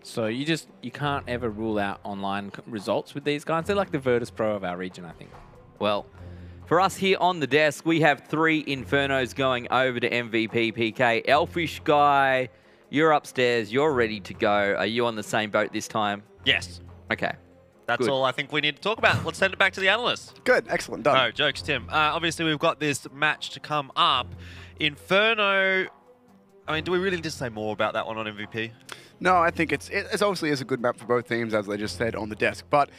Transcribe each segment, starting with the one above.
So you can't ever rule out online results with these guys. They're like the Virtus Pro of our region, I think. Well, for us here on the desk, we have 3 Infernos going over to MVP PK. Elfish Guy, you're upstairs. You're ready to go. Are you on the same boat this time? Yes. Okay. That's Good. all I think we need to talk about. Let's send it back to the analysts. Good, excellent, done. No, jokes, Tim. Obviously, we've got this match to come up. Inferno, I mean, do we really need to say more about that one on MVP? No, I think it's obviously is a good map for both teams, as they just said on the desk. But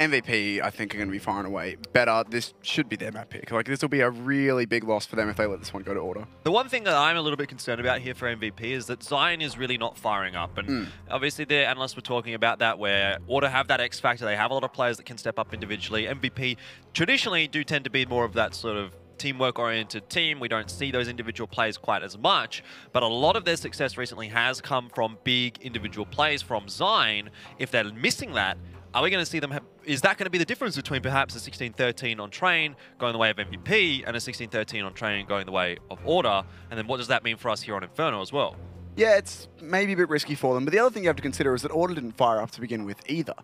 MVP, I think, are going to be far and away better. This should be their map pick. Like, this will be a really big loss for them if they let this one go to Order. The one thing that I'm a little bit concerned about here for MVP is that Zion is really not firing up. And obviously the analysts were talking about that, where Order have that X factor. They have a lot of players that can step up individually. MVP traditionally do tend to be more of that sort of teamwork-oriented team. We don't see those individual plays quite as much, but a lot of their success recently has come from big individual plays from Zion. If they're missing that, are we going to see them is that going to be the difference between perhaps a 16-13 on Train going the way of MVP and a 16-13 on Train going the way of Order? And then what does that mean for us here on Inferno as well? Yeah, it's maybe a bit risky for them, but the other thing you have to consider is that Order didn't fire up to begin with either.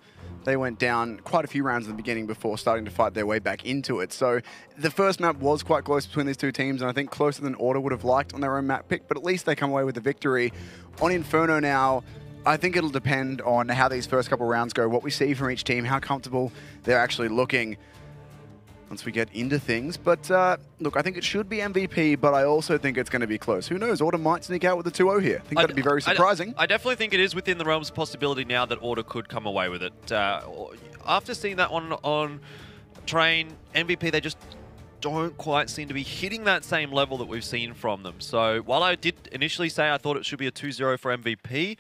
They went down quite a few rounds in the beginning before starting to fight their way back into it. So the first map was quite close between these two teams, and I think closer than Order would have liked on their own map pick, but at least they come away with the victory. On Inferno now, I think it'll depend on how these first couple rounds go, what we see from each team, how comfortable they're actually looking once we get into things. But look, I think it should be MVP, but I also think it's going to be close. Who knows? Order might sneak out with the 2-0 here. I think that'd be very surprising. I definitely think it is within the realms of possibility now that Order could come away with it. After seeing that one on Train, MVP, they just don't quite seem to be hitting that same level that we've seen from them. So while I did initially say I thought it should be a 2-0 for MVP,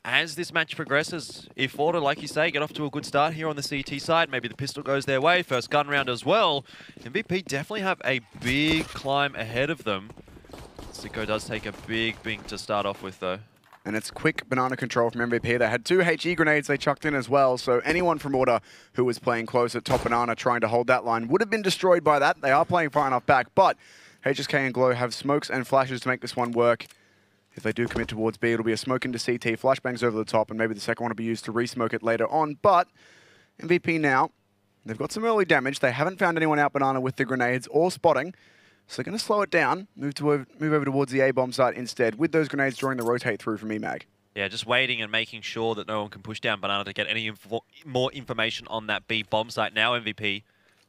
as this match progresses, if Order, like you say, get off to a good start here on the CT side, maybe the pistol goes their way, first gun round as well, MVP definitely have a big climb ahead of them. Sicko does take a big bing to start off with, though. And it's quick banana control from MVP. They had 2 HE grenades they chucked in as well, so anyone from Order who was playing close at top banana trying to hold that line would have been destroyed by that. They are playing far enough back, but HSK and Glow have smokes and flashes to make this one work. If they do commit towards B, it'll be a smoke into CT, flashbangs over the top, and maybe the second one will be used to re-smoke it later on. But MVP now, they've got some early damage. They haven't found anyone out banana with the grenades or spotting, so they're going to slow it down, move over towards the A-bomb site instead, with those grenades during the rotate through from EMAG. Yeah, just waiting and making sure that no one can push down banana to get any more information on that B bomb site. Now MVP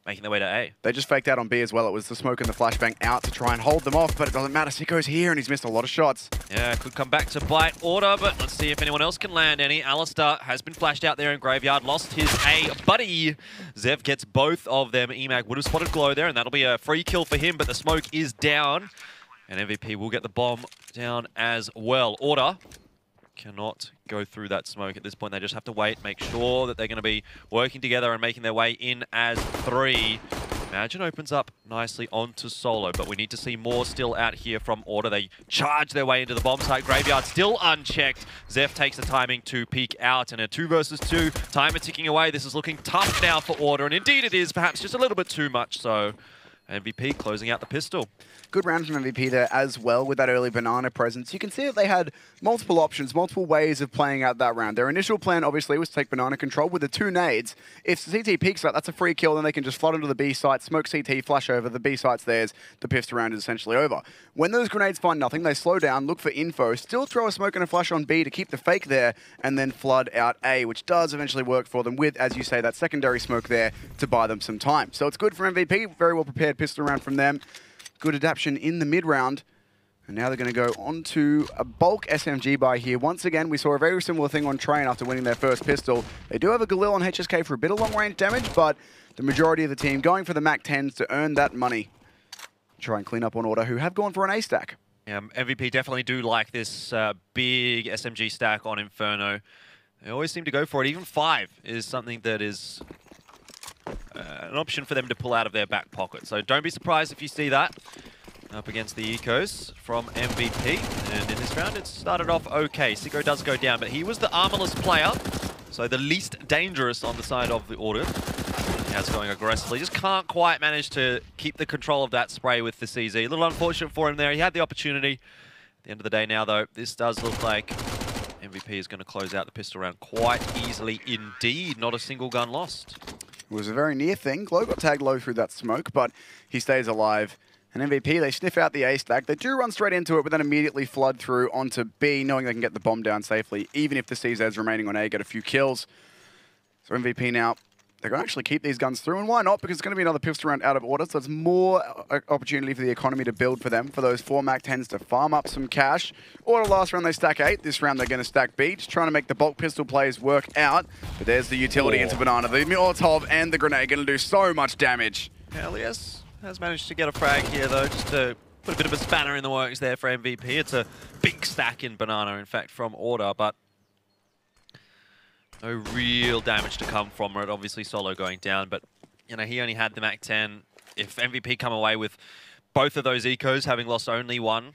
making their way to A. They just faked out on B as well. It was the smoke and the flashbang out to try and hold them off, but it doesn't matter. Sicko's here and he's missed a lot of shots. Yeah, could come back to bite Order, but let's see if anyone else can land any. Alistair has been flashed out there in Graveyard, lost his A buddy. Zev gets both of them. EMAG would have spotted Glow there, and that'll be a free kill for him, but the smoke is down. And MVP will get the bomb down as well. Order cannot go through that smoke at this point. They just have to wait, make sure that they're going to be working together and making their way in as 3. Imagine opens up nicely onto Solo, but we need to see more still out here from Order. They charge their way into the bomb site. Graveyard still unchecked. Zeph takes the timing to peek out, and a 2 versus 2. Timer ticking away. This is looking tough now for Order, and indeed it is, perhaps just a little bit too much so. MVP closing out the pistol. Good round from MVP there as well with that early banana presence. You can see that they had multiple options, multiple ways of playing out that round. Their initial plan, obviously, was to take banana control with the 2 nades. If CT peeks out, that's a free kill, then they can just flood into the B site, smoke CT, flash over, the B site's theirs, the pistol round is essentially over. When those grenades find nothing, they slow down, look for info, still throw a smoke and a flash on B to keep the fake there, and then flood out A, which does eventually work for them with, as you say, that secondary smoke there to buy them some time. So it's good for MVP, very well prepared pistol round from them. Good adaptation in the mid-round. And now they're going to go on to a bulk SMG buy here. Once again, we saw a very similar thing on Train after winning their first pistol. They do have a Galil on HSK for a bit of long-range damage, but the majority of the team going for the MAC-10s to earn that money. Try and clean up on Order, who have gone for an A stack. Yeah, MVP definitely do like this big SMG stack on Inferno. They always seem to go for it. Even 5 is something that is an option for them to pull out of their back pocket. So don't be surprised if you see that up against the Ecos from MVP. And in this round, it started off okay. Sicko does go down, but he was the armorless player, so the least dangerous on the side of the Order. Now it's going aggressively. Just can't quite manage to keep the control of that spray with the CZ. A little unfortunate for him there. He had the opportunity. At the end of the day now, though, this does look like MVP is going to close out the pistol round quite easily indeed. Not a single gun lost. It was a very near thing. Glow got tagged low through that smoke, but he stays alive. And MVP, they sniff out the A stack. They do run straight into it, but then immediately flood through onto B, knowing they can get the bomb down safely, even if the CZs remaining on A get a few kills. So MVP now, they're going to actually keep these guns through, and why not? Because it's going to be another pistol round out of order, so it's more opportunity for the economy to build for them, for those 4 MAC-10s to farm up some cash. Order last round they stack 8, this round they're going to stack B, just trying to make the bulk pistol plays work out. But there's the utility into Banana. The Molotov and the grenade going to do so much damage. Elias has managed to get a frag here though, just to put a bit of a spanner in the works there for MVP. It's a big stack in Banana, in fact, from Order, but no real damage to come from it. Obviously, Solo going down, but you know, he only had the MAC-10. If MVP come away with both of those ecos, having lost only one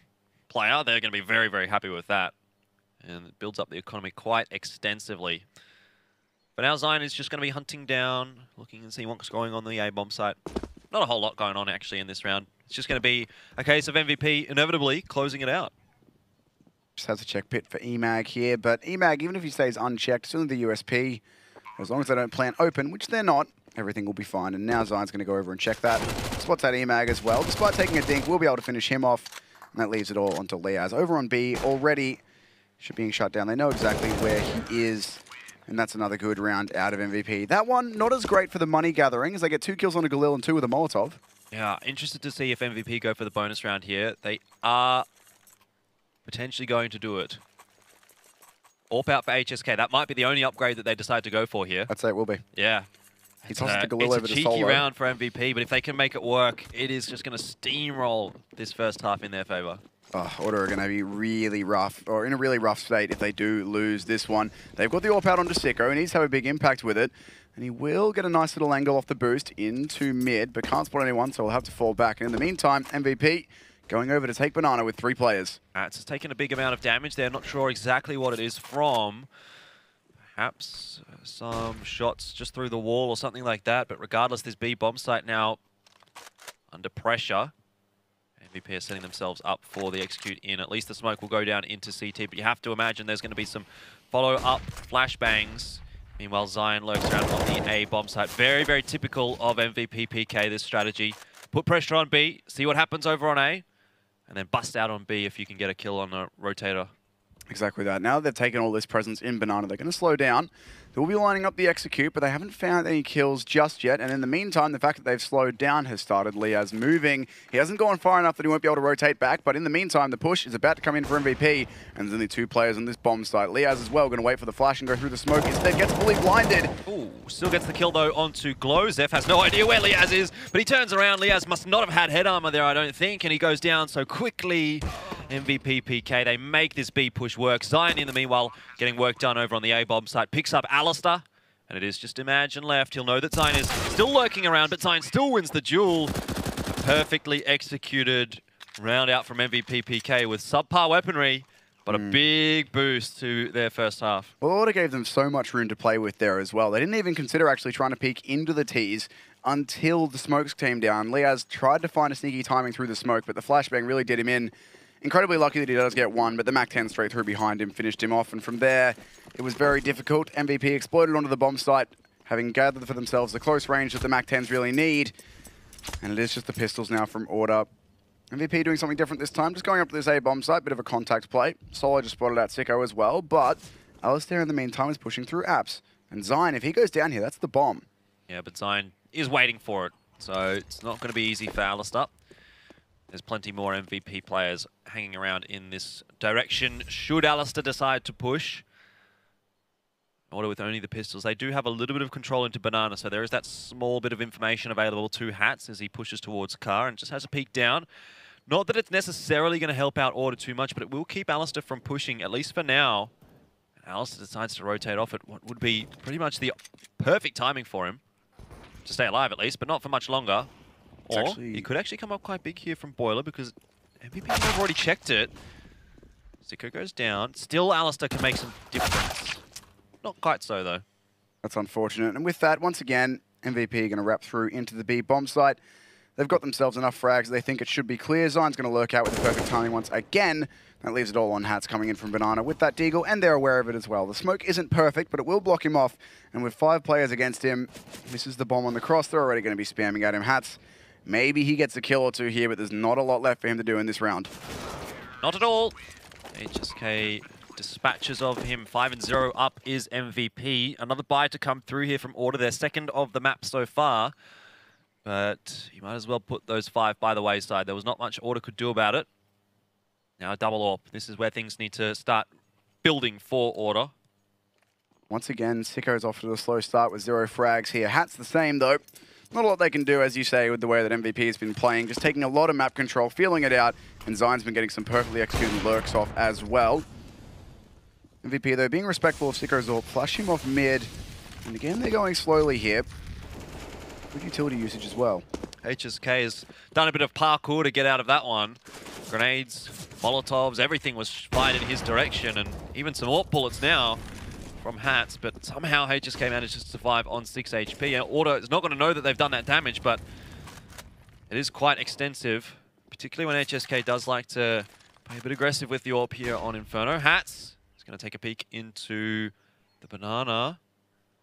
player, they're going to be very, very happy with that. And it builds up the economy quite extensively. But now Zion is just going to be hunting down, looking and seeing what's going on the A-bomb site. Not a whole lot going on, actually, in this round. It's just going to be a case of MVP inevitably closing it out. Just has to check pit for EMAG here, but EMAG, even if he stays unchecked, still in the USP, as long as they don't plant open, which they're not, everything will be fine. And now Zion's going to go over and check that. Spots that EMAG as well. Despite taking a dink, we'll be able to finish him off, and that leaves it all onto Liaz. Over on B, already should being shut down. They know exactly where he is, and that's another good round out of MVP. That one, not as great for the money gathering, as they get 2 kills on a Galil and 2 with a Molotov. Yeah, interested to see if MVP go for the bonus round here. They are potentially going to do it. AWP out for HSK. That might be the only upgrade that they decide to go for here. I'd say it will be. Yeah. He tosses the Galil over to Solo. It's a cheeky round for MVP, but if they can make it work, it is just going to steamroll this first half in their favor. Order are going to be really rough, or in a really rough state if they do lose this one. They've got the AWP out onto Sicko, and he's have a big impact with it. And he will get a nice little angle off the boost into mid, but can't spot anyone, so he'll have to fall back. And in the meantime, MVP going over to take Banana with 3 players. It's taken a big amount of damage there. Not sure exactly what it is from. Perhaps some shots just through the wall or something like that. But regardless, this B bomb site now under pressure. MVP are setting themselves up for the execute in. At least the smoke will go down into CT, but you have to imagine there's going to be some follow-up flashbangs. Meanwhile, Zion lurks around on the A bomb site. Very, very typical of MVP PK, this strategy. Put pressure on B, see what happens over on A, and then bust out on B if you can get a kill on a rotator. Exactly that. Now they've taken all this presence in Banana, they're going to slow down. They will be lining up the execute, but they haven't found any kills just yet. And in the meantime, the fact that they've slowed down has started Liaz moving. He hasn't gone far enough that he won't be able to rotate back, but in the meantime, the push is about to come in for MVP, and there's only 2 players on this bomb site. Liaz as well, going to wait for the flash and go through the smoke. Instead, gets fully blinded. Ooh, still gets the kill though onto Glow. Zeph has no idea where Liaz is, but he turns around. Liaz must not have had head armor there, I don't think, and he goes down so quickly. MVP PK, they make this B push work. Zion, in the meanwhile, getting work done over on the A bomb site, picks up Alistair. And it is just Imagine left. He'll know that Zion is still lurking around, but Zion still wins the duel. Perfectly executed round out from MVP PK with subpar weaponry, but a big boost to their first half. Well, Order gave them so much room to play with there as well. They didn't even consider actually trying to peek into the T's until the smokes came down. Liaz tried to find a sneaky timing through the smoke, but the flashbang really did him in. Incredibly lucky that he does get one, but the MAC-10 straight through behind him finished him off, and from there, it was very difficult. MVP exploded onto the bomb site, having gathered for themselves the close range that the MAC-10s really need, and it is just the pistols now from Order. MVP doing something different this time, just going up to this A bomb site, bit of a contact play. Solo just spotted out Sicko as well, but Alistair in the meantime is pushing through apps. And Zion, if he goes down here, that's the bomb. Yeah, but Zion is waiting for it, so it's not going to be easy for Alistair. There's plenty more MVP players hanging around in this direction. Should Alistair decide to push, Order with only the pistols, they do have a little bit of control into Banana, so there is that small bit of information available to Hats as he pushes towards Car and just has a peek down. Not that it's necessarily going to help out Order too much, but it will keep Alistair from pushing, at least for now. And Alistair decides to rotate off at what would be pretty much the perfect timing for him. To stay alive at least, but not for much longer. Or he could actually come up quite big here from Boiler because MVP have already checked it. Sicko goes down. Still, Alistair can make some difference. Not quite so, though. That's unfortunate. And with that, once again, MVP are going to wrap through into the B bomb site. They've got themselves enough frags. They think it should be clear. Zion's going to lurk out with the perfect timing once again. That leaves it all on Hats coming in from Banana with that deagle, and they're aware of it as well. The smoke isn't perfect, but it will block him off. And with 5 players against him, misses the bomb on the cross. They're already going to be spamming at him. Hats, maybe he gets a kill or two here, but there's not a lot left for him to do in this round. Not at all. HSK dispatches of him. 5-0 up is MVP. Another buy to come through here from Order. Their second of the map so far. But you might as well put those 5 by the wayside. There was not much Order could do about it. Now a double AWP. This is where things need to start building for Order. Once again, Sicko's off to a slow start with 0 frags here. Hat's the same, though. Not a lot they can do, as you say, with the way that MVP has been playing. Just taking a lot of map control, feeling it out, and Zion's been getting some perfectly executed lurks off as well. MVP, though, being respectful of Sicko's AWP, flush him off mid. And again, they're going slowly here. Good utility usage as well. HSK has done a bit of parkour to get out of that one. Grenades, Molotovs, everything was fired in his direction, and even some AWP bullets now from Hats, but somehow HSK manages to survive on 6 HP. And Order is not going to know that they've done that damage, but it is quite extensive, particularly when HSK does like to play a bit aggressive with the AWP here on Inferno. Hats is going to take a peek into the Banana.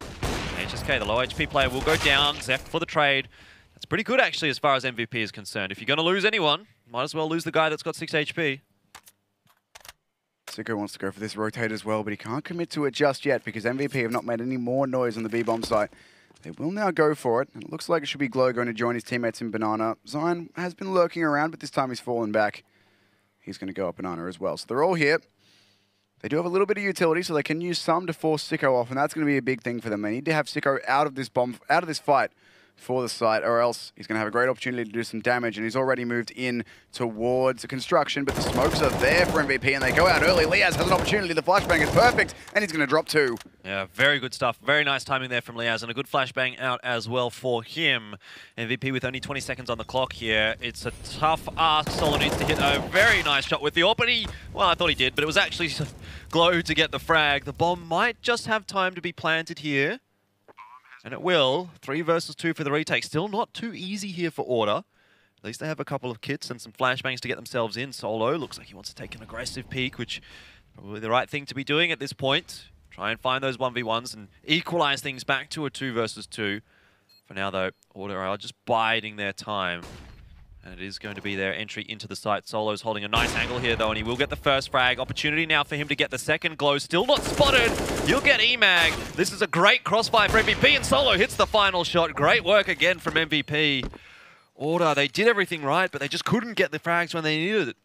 HSK, the low HP player, will go down. Zef for the trade. That's pretty good, actually, as far as MVP is concerned. If you're going to lose anyone, might as well lose the guy that's got 6 HP. Sicko wants to go for this rotate as well, but he can't commit to it just yet because MVP have not made any more noise on the B-bomb site. They will now go for it, and it looks like it should be Glow going to join his teammates in Banana. Zion has been lurking around, but this time he's fallen back. He's going to go up Banana as well. So they're all here. They do have a little bit of utility, so they can use some to force Sicko off, and that's going to be a big thing for them. They need to have Sicko out of this fight for the site, or else he's going to have a great opportunity to do some damage, and he's already moved in towards the construction, but the smokes are there for MVP, and they go out early. Liaz has an opportunity. The flashbang is perfect, and he's going to drop 2. Yeah, very good stuff. Very nice timing there from Liaz, and a good flashbang out as well for him. MVP with only 20 seconds on the clock here. It's a tough ask. Solo needs to hit a very nice shot with the AWP, and well, I thought he did, but it was actually Glow to get the frag. The bomb might just have time to be planted here. And it will. 3 versus 2 for the retake. Still not too easy here for Order. At least they have a couple of kits and some flashbangs to get themselves in. Solo looks like he wants to take an aggressive peek, which is probably the right thing to be doing at this point. Try and find those 1v1s and equalize things back to a 2 versus 2. For now, though, Order are just biding their time. And it is going to be their entry into the site. Solo's holding a nice angle here, though, and he will get the first frag. Opportunity now for him to get the second. Glow still not spotted. You'll get EMAG. This is a great crossfire for MVP, and Solo hits the final shot. Great work again from MVP. Order, they did everything right, but they just couldn't get the frags when they needed it.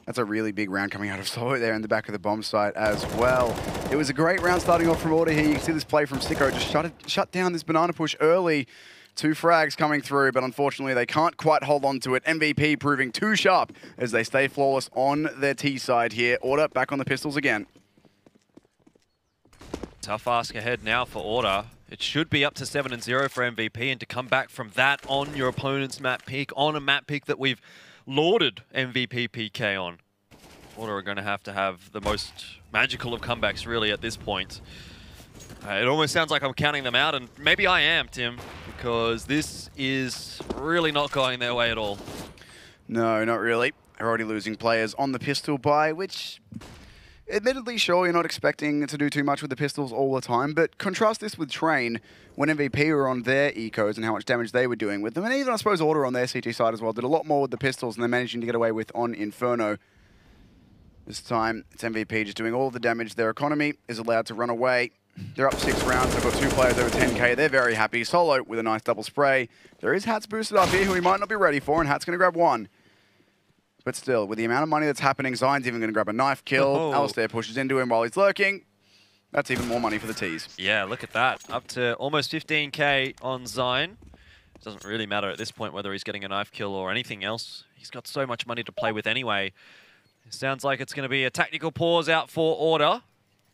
That's a really big round coming out of Solo there in the back of the bomb site as well. It was a great round starting off from Order here. You can see this play from Sicko. Just shut down this Banana push early. 2 frags coming through, but unfortunately they can't quite hold on to it. MVP proving too sharp as they stay flawless on their T side here. Order back on the pistols again. Tough ask ahead now for Order. It should be up to 7-0 for MVP, and to come back from that on your opponent's map pick, on a map pick that we've lauded MVP PK on. Order are going to have the most magical of comebacks really at this point. It almost sounds like I'm counting them out, and maybe I am, Tim, because this is really not going their way at all. No, not really. They're already losing players on the pistol buy, which, admittedly, sure, you're not expecting to do too much with the pistols all the time, but contrast this with Train, when MVP were on their ecos and how much damage they were doing with them, and even, I suppose, Order on their CT side as well, did a lot more with the pistols than they're managing to get away with on Inferno. This time, it's MVP just doing all the damage. Their economy is allowed to run away. They're up 6 rounds. They've got 2 players over 10k. They're very happy. Solo with a nice double spray. There is Hats boosted up here, who he might not be ready for, and Hats going to grab 1. But still, with the amount of money that's happening, Zion's even going to grab a knife kill. Oh. Alistair pushes into him while he's lurking. That's even more money for the T's. Yeah, look at that. Up to almost 15k on Zion. It doesn't really matter at this point whether he's getting a knife kill or anything else. He's got so much money to play with anyway. It sounds like it's going to be a tactical pause out for Order.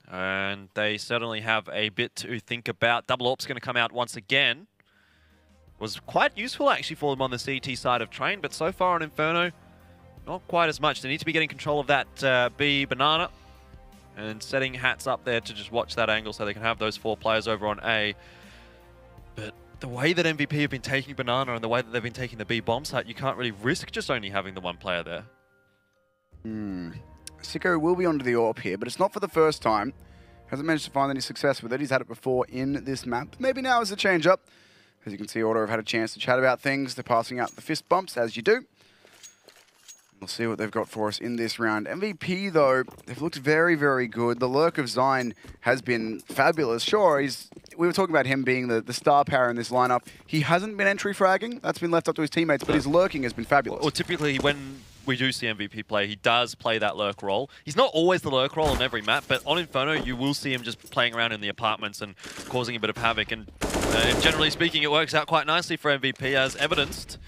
And they certainly have a bit to think about. Double AWP's going to come out once again. Was quite useful actually for them on the CT side of Train, but so far on Inferno, not quite as much. They need to be getting control of that B Banana and setting Hats up there to just watch that angle so they can have those 4 players over on A. But the way that MVP have been taking Banana and the way that they've been taking the B bomb site, you can't really risk just only having the one player there. Sicko will be onto the AWP here, but it's not for the first time. Hasn't managed to find any success with it. He's had it before in this map. Maybe now is the change up. As you can see, Order have had a chance to chat about things. They're passing out the fist bumps, as you do. We'll see what they've got for us in this round. MVP, though, they've looked very, very good. The lurk of Zine has been fabulous. Sure, we were talking about him being the star power in this lineup. He hasn't been entry fragging. That's been left up to his teammates, but his lurking has been fabulous. Well, typically, when we do see MVP play, he does play that lurk role. He's not always the lurk role on every map, but on Inferno, you will see him just playing around in the apartments and causing a bit of havoc. And generally speaking, it works out quite nicely for MVP, as evidenced.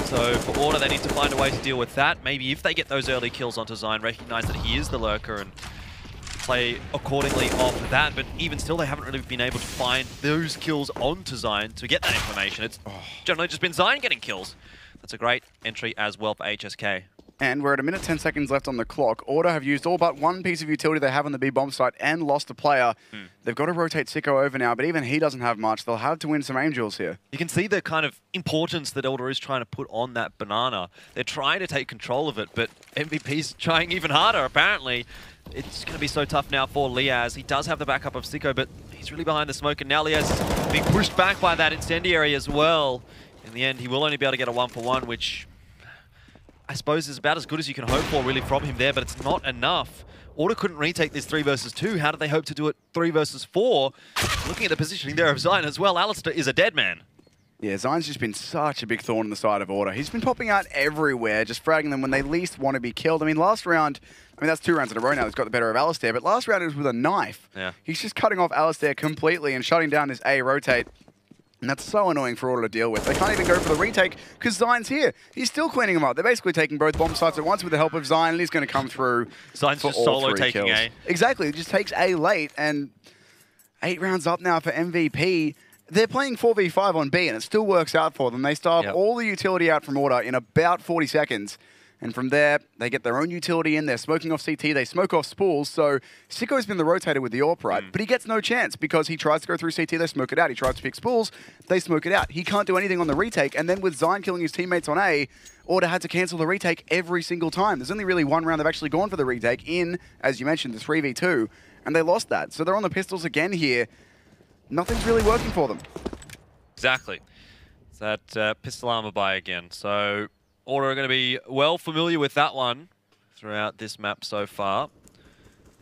So for Order, they need to find a way to deal with that. Maybe if they get those early kills onto Zine, recognize that he is the lurker and play accordingly off that. But even still, they haven't really been able to find those kills onto Zine to get that information. It's generally just been Zine getting kills. That's a great entry as well for HSK. And we're at 1 minute 10 seconds left on the clock. Order have used all but one piece of utility they have on the B bomb site and lost a player. They've got to rotate Sicko over now, but even he doesn't have much. They'll have to win some Angels here. You can see the kind of importance that Order is trying to put on that Banana. They're trying to take control of it, but MVP's trying even harder, apparently. It's going to be so tough now for Liaz. He does have the backup of Sicko, but he's really behind the smoke, and now Liaz is being pushed back by that incendiary as well. In the end, he will only be able to get a 1-for-1, which I suppose is about as good as you can hope for really from him there, but it's not enough. Order couldn't retake this 3 versus 2. How do they hope to do it 3 versus 4? Looking at the positioning there of Zine as well, Alistair is a dead man. Yeah, Zine's just been such a big thorn in the side of Order. He's been popping out everywhere, just fragging them when they least want to be killed. I mean, last round, that's 2 rounds in a row now. He's got the better of Alistair, but last round it was with a knife. Yeah. He's just cutting off Alistair completely and shutting down this A rotate. And that's so annoying for Order to deal with. They can't even go for the retake because Zine's here. He's still cleaning them up. They're basically taking both bomb sites at once with the help of Zine, and he's going to come through. Zine's for just all solo 3 taking kills. A. Exactly. It just takes A late, and 8 rounds up now for MVP. They're playing 4v5 on B, and it still works out for them. They starve all the utility out from Order in about 40 seconds. And from there, they get their own utility in. They're smoking off CT. They smoke off spools. So Sicko's been the rotator with the AWP, right? But he gets no chance because he tries to go through CT. They smoke it out. He tries to pick spools. They smoke it out. He can't do anything on the retake. And then with Zine killing his teammates on A, Order had to cancel the retake every single time. There's only really 1 round they've actually gone for the retake in, as you mentioned, the 3v2. And they lost that. So they're on the pistols again here. Nothing's really working for them. Exactly. It's that pistol armor buy again. So Order are going to be well familiar with that one throughout this map so far.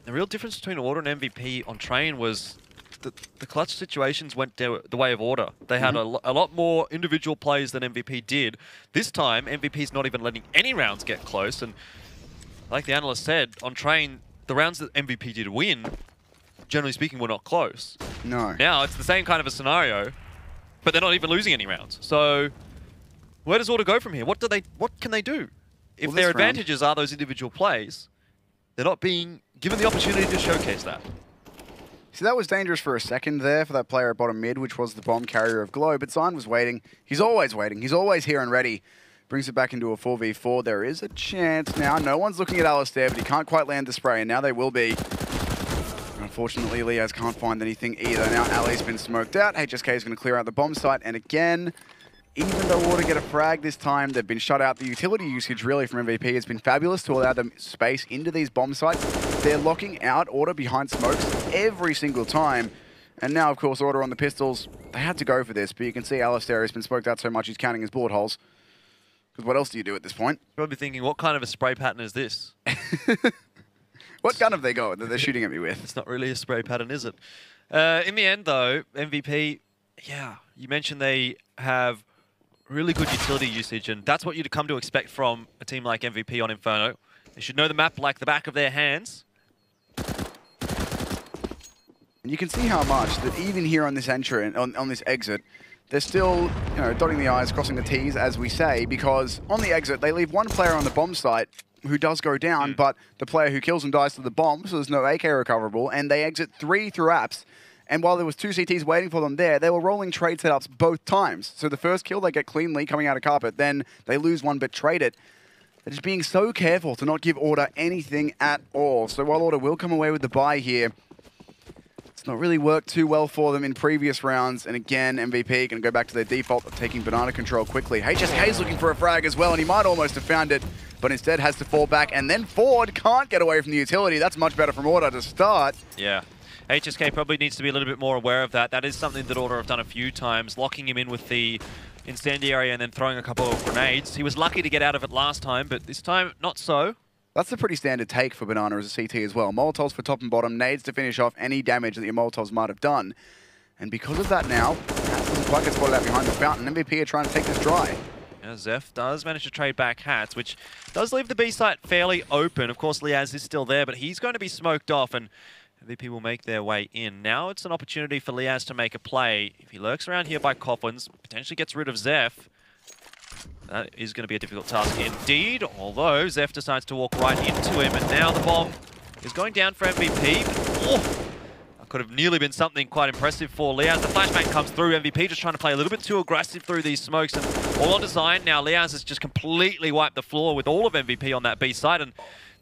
The real difference between Order and MVP on Train was the clutch situations went the way of Order. They had a lot more individual plays than MVP did. This time, MVP's not even letting any rounds get close. And like the analyst said, on Train, the rounds that MVP did win, generally speaking, were not close. No. Now, it's the same kind of a scenario, but they're not even losing any rounds. So where does Order go from here? What can they do? If their advantages are those individual plays, they're not being given the opportunity to showcase that. See, that was dangerous for a second there for that player at bottom mid, which was the bomb carrier of Glow, but Zine was waiting. He's always waiting. He's always here and ready. Brings it back into a 4v4. There is a chance now. No one's looking at Alistair, but he can't quite land the spray, and now they will be. Unfortunately, Liaz can't find anything either. Now Ali's been smoked out. HSK is going to clear out the bomb site, and again, even though Order get a frag this time, they've been shut out. The utility usage really from MVP has been fabulous to allow them space into these bomb sites. They're locking out Order behind smokes every single time. And now, of course, Order on the pistols. They had to go for this, but you can see Alistair has been smoked out so much he's counting his bullet holes. Because what else do you do at this point? You're probably thinking, what kind of a spray pattern is this? What gun have they got that they're shooting at me with? It's not really a spray pattern, is it? In the end, though, MVP, yeah, you mentioned they have really good utility usage, and that's what you'd come to expect from a team like MVP on Inferno. They should know the map like the back of their hands. And you can see how much that even here on this entry, on this exit, they're still, dotting the I's, crossing the T's, as we say, because on the exit, they leave 1 player on the bomb site who does go down, but the player who kills him dies to the bomb, so there's no AK recoverable, and they exit 3 through apps. And while there was 2 CTs waiting for them there, they were rolling trade setups both times. So the first kill, they get cleanly coming out of carpet, then they lose 1 but trade it. They're just being so careful to not give Order anything at all. So while Order will come away with the buy here, It's not really worked too well for them in previous rounds. And again, MVP going to go back to their default of taking banana control quickly. HSK is looking for a frag as well, and he might almost have found it, but instead has to fall back. And then Ford can't get away from the utility. That's much better from Order to start. Yeah. HSK probably needs to be a little bit more aware of that. That is something that Order have done a few times, locking him in with the incendiary and then throwing a couple of grenades. He was lucky to get out of it last time, but this time, not so. That's a pretty standard take for Banana as a CT as well. Molotovs for top and bottom, nades to finish off any damage that your Molotovs might have done. And because of that now, Hats doesn't quite get spotted out behind the fountain. MVP are trying to take this dry. Yeah, Zeph does manage to trade back Hats, which does leave the B site fairly open. Of course, Liaz is still there, but he's going to be smoked off, and MVP will make their way in. Now it's an opportunity for Liaz to make a play. If he lurks around here by Coffins, potentially gets rid of Zeph, that is going to be a difficult task indeed, although Zeph decides to walk right into him, and now the bomb is going down for MVP. Oh, that could have nearly been something quite impressive for Liaz. The flashbang comes through, MVP just trying to play a little bit too aggressive through these smokes, and all on design now. Liaz has just completely wiped the floor with all of MVP on that B side, and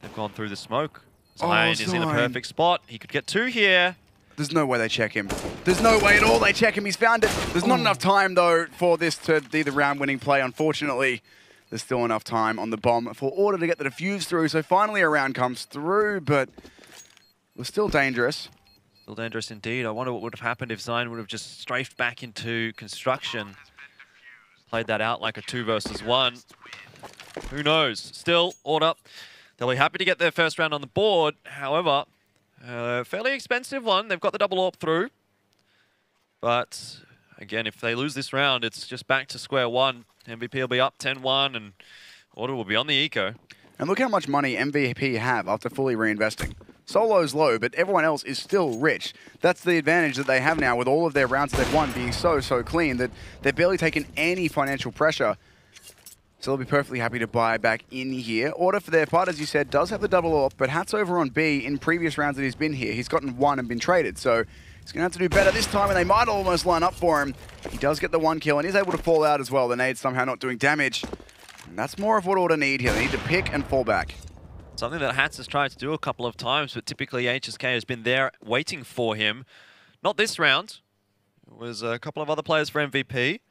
they've gone through the smoke. Zine is in a perfect spot. He could get 2 here. There's no way they check him. There's no way at all they check him. He's found it. There's not enough time, though, for this to be the round-winning play. Unfortunately, there's still enough time on the bomb for Order to get the defuse through. So finally a round comes through, but it was still dangerous. Still dangerous indeed. I wonder what would have happened if Zine would have just strafed back into construction. Played that out like a 2 versus 1. Who knows? Still, Order, they'll be happy to get their first round on the board. However, fairly expensive one. They've got the double AWP through. But again, if they lose this round, it's just back to square one. MVP will be up 10-1 and Order will be on the eco. And look how much money MVP have after fully reinvesting. Solo's low, but everyone else is still rich. That's the advantage that they have now with all of their rounds that they've won being so clean that they're barely taking any financial pressure. So they'll be perfectly happy to buy back in here. Order, for their part, as you said, does have the double AWP, but Hats over on B in previous rounds that he's been here. He's gotten 1 and been traded, so he's going to have to do better this time, and they might almost line up for him. He does get the 1 kill, and is able to fall out as well. The nade somehow not doing damage. And that's more of what Order need here. They need to pick and fall back. Something that Hats has tried to do a couple of times, but typically HSK has been there waiting for him. Not this round. It was a couple of other players for MVP.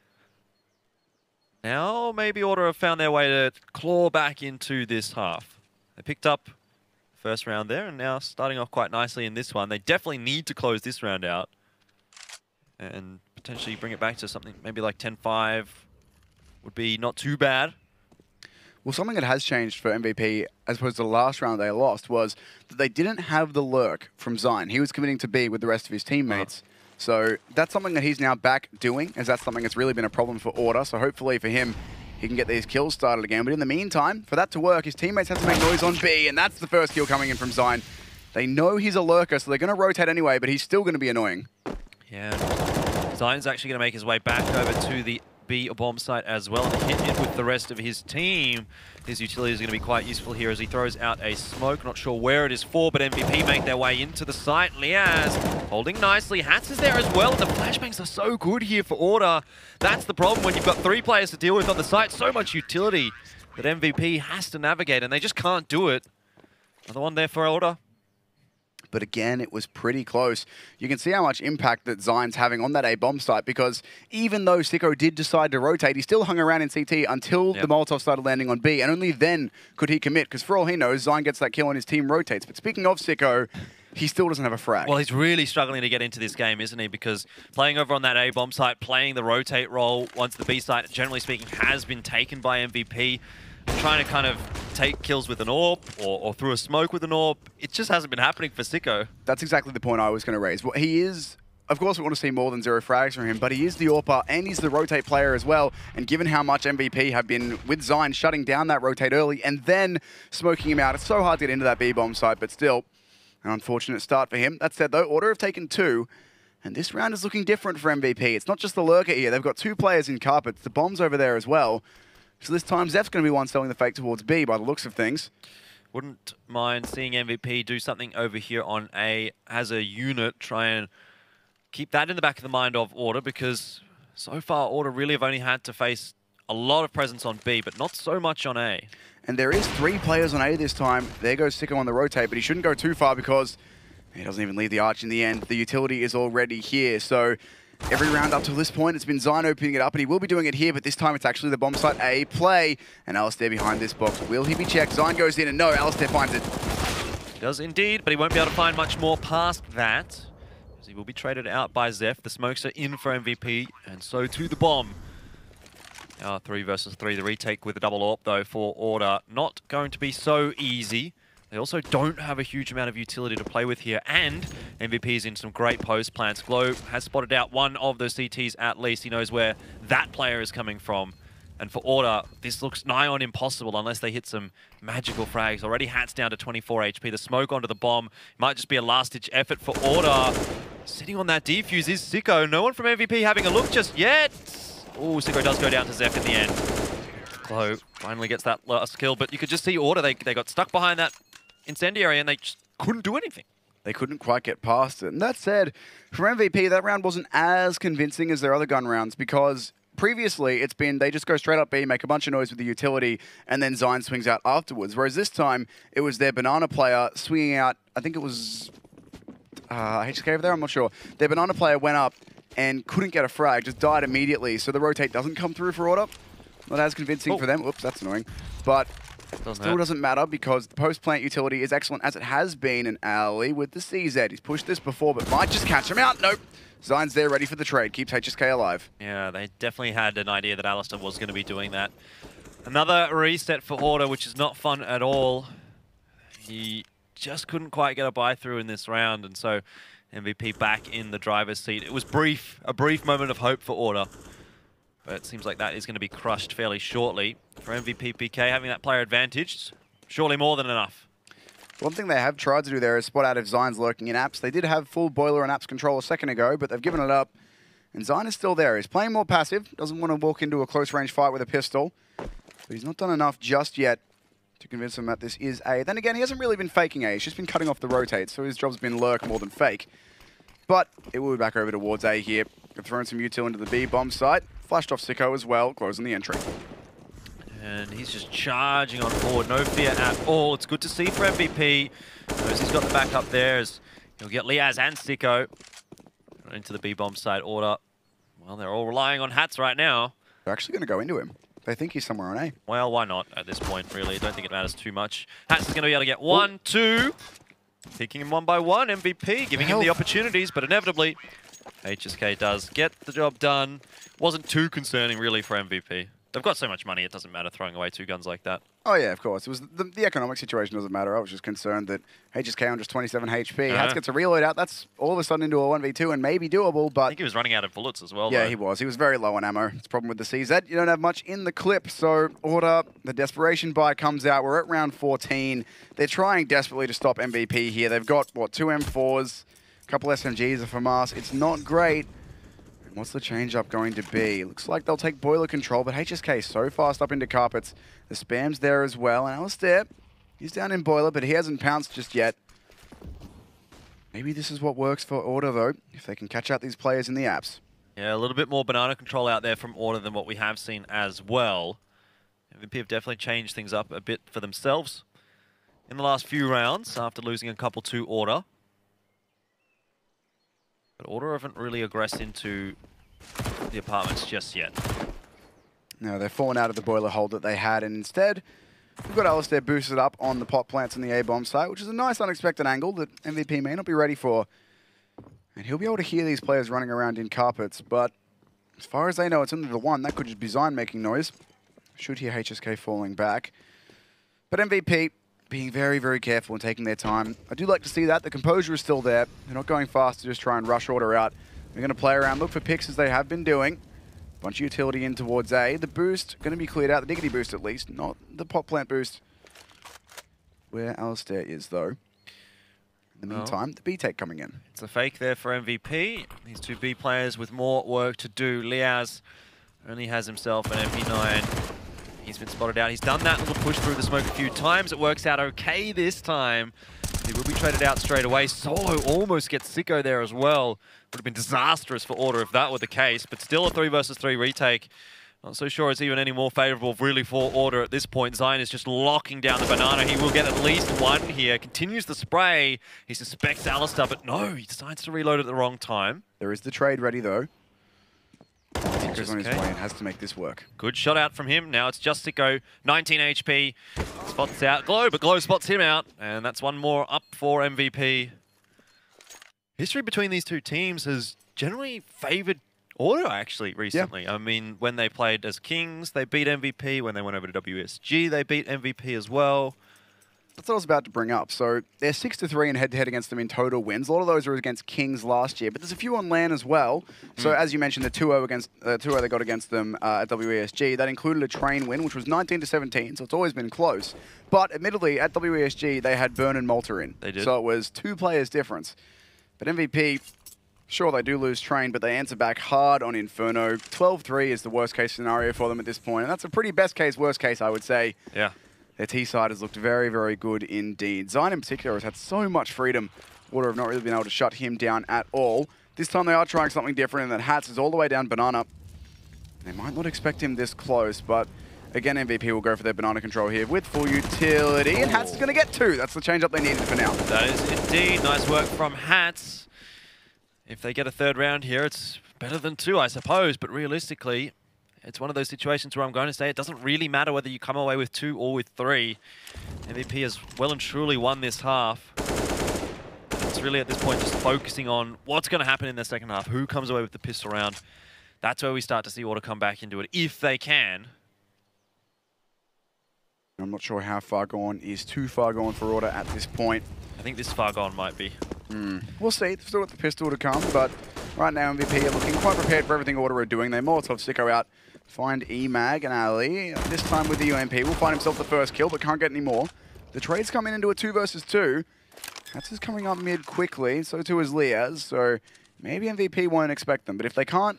Now maybe Order have found their way to claw back into this half. They picked up the first round there and now starting off quite nicely in this one. They definitely need to close this round out and potentially bring it back to something maybe like 10-5 would be not too bad. Well, something that has changed for MVP as opposed to the last round they lost was that they didn't have the lurk from Zine. He was committing to B with the rest of his teammates. So that's something that he's now back doing, as that's something that's really been a problem for Order. So hopefully for him, he can get these kills started again. But in the meantime, for that to work, his teammates have to make noise on B, and that's the first kill coming in from Zine. They know he's a lurker, so they're going to rotate anyway, but he's still going to be annoying. Yeah, Zine's actually going to make his way back over to the B bomb site as well and hit it with the rest of his team. His utility is going to be quite useful here as he throws out a smoke. Not sure where it is for, but MVP make their way into the site. Liaz holding nicely. Hats is there as well, and the flashbangs are so good here for Order. That's the problem when you've got 3 players to deal with on the site. So much utility that MVP has to navigate, and they just can't do it. Another one there for Order. But again, it was pretty close. You can see how much impact that Zine's having on that A-bomb site, because even though Sicko did decide to rotate, he still hung around in CT until the Molotov started landing on B, and only then could he commit, because for all he knows, Zine gets that kill and his team rotates. But speaking of Sicko, he still doesn't have a frag. Well, he's really struggling to get into this game, isn't he? Because playing over on that A-bomb site, playing the rotate role once the B site, generally speaking, has been taken by MVP, trying to kind of take kills with an AWP or through a smoke with an AWP. It just hasn't been happening for Sicko. That's exactly the point I was going to raise. Well, he is, of course, we want to see more than 0 frags from him, but he is the AWPer and he's the rotate player as well. And given how much MVP have been with Zine shutting down that rotate early and then smoking him out, it's so hard to get into that B-bomb site, but still, an unfortunate start for him. That said, though, Order have taken 2. And this round is looking different for MVP. It's not just the lurker here. They've got 2 players in carpets. The bomb's over there as well. So this time, Zeph's going to be one selling the fake towards B by the looks of things. Wouldn't mind seeing MVP do something over here on A as a unit, try and keep that in the back of the mind of Order, because so far Order really have only had to face a lot of presence on B, but not so much on A. And there is 3 players on A this time. There goes Sicko on the rotate, but he shouldn't go too far because He doesn't even leave the arch in the end. The utility is already here, so every round up to this point, it's been Zine opening it up, and he will be doing it here, but this time it's actually the bomb site A play, and Alistair behind this box. Will he be checked? Zine goes in, and no, Alistair finds it. He does indeed, but he won't be able to find much more past that, as he will be traded out by Zeph. The smokes are in for MVP, and so too the bomb. Now 3 versus 3, the retake with a double AWP though for Order. Not going to be so easy. They also don't have a huge amount of utility to play with here, and MVP is in some great post plants. Glow has spotted out one of those CTs at least. He knows where that player is coming from. And for Order, this looks nigh on impossible unless they hit some magical frags. Already Hat's down to 24 HP. The smoke onto the bomb might just be a last-ditch effort for Order. Sitting on that defuse is Sicko. No one from MVP having a look just yet. Oh, Sicko does go down to Zeph in the end. Glow finally gets that last kill, but you could just see Order. They got stuck behind that incendiary and they just couldn't do anything. They couldn't quite get past it. And that said, for MVP, that round wasn't as convincing as their other gun rounds because previously it's been they just go straight up B, make a bunch of noise with the utility, and then Zine swings out afterwards. Whereas this time, it was their banana player swinging out, I think it was HSK over there, I'm not sure. Their banana player went up and couldn't get a frag, just died immediately. So the rotate doesn't come through for Order. Not as convincing for them. Oops, that's annoying. But still doesn't matter because the post-plant utility is excellent as it has been in Ali with the CZ. He's pushed this before, but might just catch him out. Nope. Zine's there ready for the trade. Keeps HSK alive. Yeah, they definitely had an idea that Alistair was going to be doing that. Another reset for Order, which is not fun at all. He just couldn't quite get a buy-through in this round, and so MVP back in the driver's seat. It was a brief moment of hope for Order. But it seems like that is going to be crushed fairly shortly. For MVP PK, having that player advantage, surely more than enough. One thing they have tried to do there is spot out if Zine's lurking in apps. They did have full boiler and apps control a second ago, but they've given it up. And Zine is still there. He's playing more passive, doesn't want to walk into a close range fight with a pistol. But he's not done enough just yet to convince him that this is A. Then again, he hasn't really been faking A. He's just been cutting off the rotates, so his job's been lurk more than fake. But it will be back over towards A here. Throwing some util into the B bomb site. Flashed off Sicko as well, closing the entry. And he's just charging on forward, no fear at all. It's good to see for MVP. Knows he's got the backup there as he'll get Liaz and Sicko into the B bomb site. Order. Well, they're all relying on Hats right now. They're actually going to go into him. They think he's somewhere on A. Well, why not at this point, really? I don't think it matters too much. Hats is going to be able to get 1, 2. Picking him one by one, MVP, giving him the opportunities, but inevitably, HSK does get the job done. Wasn't too concerning, really, for MVP. They've got so much money, it doesn't matter throwing away 2 guns like that. Oh, yeah, of course. It was the economic situation doesn't matter. I was just concerned that HSK on just 27 HP. Hats gets a reload out. That's all of a sudden into a 1v2 and maybe doable, but... I think he was running out of bullets as well, Yeah, though. he was. He was very low on ammo. It's a problem with the CZ. You don't have much in the clip, so Order, the desperation buy comes out. We're at round 14. They're trying desperately to stop MVP here. They've got, what, 2 M4s, a couple SMGs from us. It's not great. What's the change-up going to be? Looks like they'll take boiler control, but HSK so fast up into carpets. The spam's there as well, and Alistair, he's down in boiler, but he hasn't pounced just yet. Maybe this is what works for Order, though, if they can catch out these players in the apps. Yeah, a little bit more banana control out there from Order than what we have seen as well. MVP have definitely changed things up a bit for themselves in the last few rounds after losing a couple to Order. But Order haven't really aggressed into the apartments just yet. No, they're falling out of the boiler hold that they had, and instead, we've got Alistair boosted up on the pot plants in the A-bomb site, which is a nice unexpected angle that MVP may not be ready for. And he'll be able to hear these players running around in carpets, but as far as they know, it's only the one. That could just be Zine making noise. Should hear HSK falling back. But MVP being very, very careful and taking their time. I do like to see that. The composure is still there. They're not going fast to just try and rush Order out. They're going to play around, look for picks as they have been doing. Bunch of utility in towards A. The boost going to be cleared out. The diggity boost at least, not the pot plant boost. Where Alistair is though. In the meantime, the B-take coming in. It's a fake there for MVP. These 2 B players with more work to do. Liaz only has himself an MP9. He's been spotted out. He's done that little push through the smoke a few times. It works out okay this time. He will be traded out straight away. Solo almost gets Sicko there as well. Would have been disastrous for Order if that were the case, but still a 3 versus 3 retake. Not so sure it's even any more favorable really for Order at this point. Zion is just locking down the banana. He will get at least one here. Continues the spray. He suspects Alistar, but no, he decides to reload at the wrong time. There is the trade ready, though. Ticker's on his way and has to make this work. Good shot out from him. Now it's just Sicko, 19 HP. Spots out Glow, but Glow spots him out. And that's one more up for MVP. History between these two teams has generally favoured Order, actually, recently. Yeah. I mean, when they played as Kings, they beat MVP. When they went over to WSG, they beat MVP as well. That's what I was about to bring up. So they're 6-3 in head-to-head against them in total wins. A lot of those are against Kings last year, but there's a few on LAN as well. So as you mentioned, the 2-0 against 2-0 they got against them at WESG, that included a train win, which was 19-17. So it's always been close. But admittedly, at WESG, they had Burn and Malta in. They did. So it was 2 players difference. But MVP, sure, they do lose train, but they answer back hard on Inferno. 12-3 is the worst-case scenario for them at this point, and that's a pretty best-case, worst-case, I would say. Yeah. Their T-side has looked very, very good indeed. Zion in particular has had so much freedom. Order have not really been able to shut him down at all. This time they are trying something different, and that Hats is all the way down banana. They might not expect him this close, but again, MVP will go for their banana control here with full utility, and Hats is going to get 2. That's the change-up they needed for now. That is indeed nice work from Hats. If they get a third round here, it's better than 2, I suppose. But realistically, it's one of those situations where I'm going to say it doesn't really matter whether you come away with 2 or with 3. MVP has well and truly won this half. It's really at this point just focusing on what's going to happen in the second half. Who comes away with the pistol round? That's where we start to see Order come back into it, if they can. I'm not sure how far gone is too far gone for Order at this point. I think this far gone might be. We'll see. They've still got the pistol to come, but right now MVP are looking quite prepared for everything Order are doing. They Molotov Sicko out, find EMAG and Ali. This time with the UMP, will find himself the first kill, but can't get any more. The trade's coming into a 2 versus 2. That's just coming up mid quickly, so too is Liaz. So maybe MVP won't expect them, but if they can't,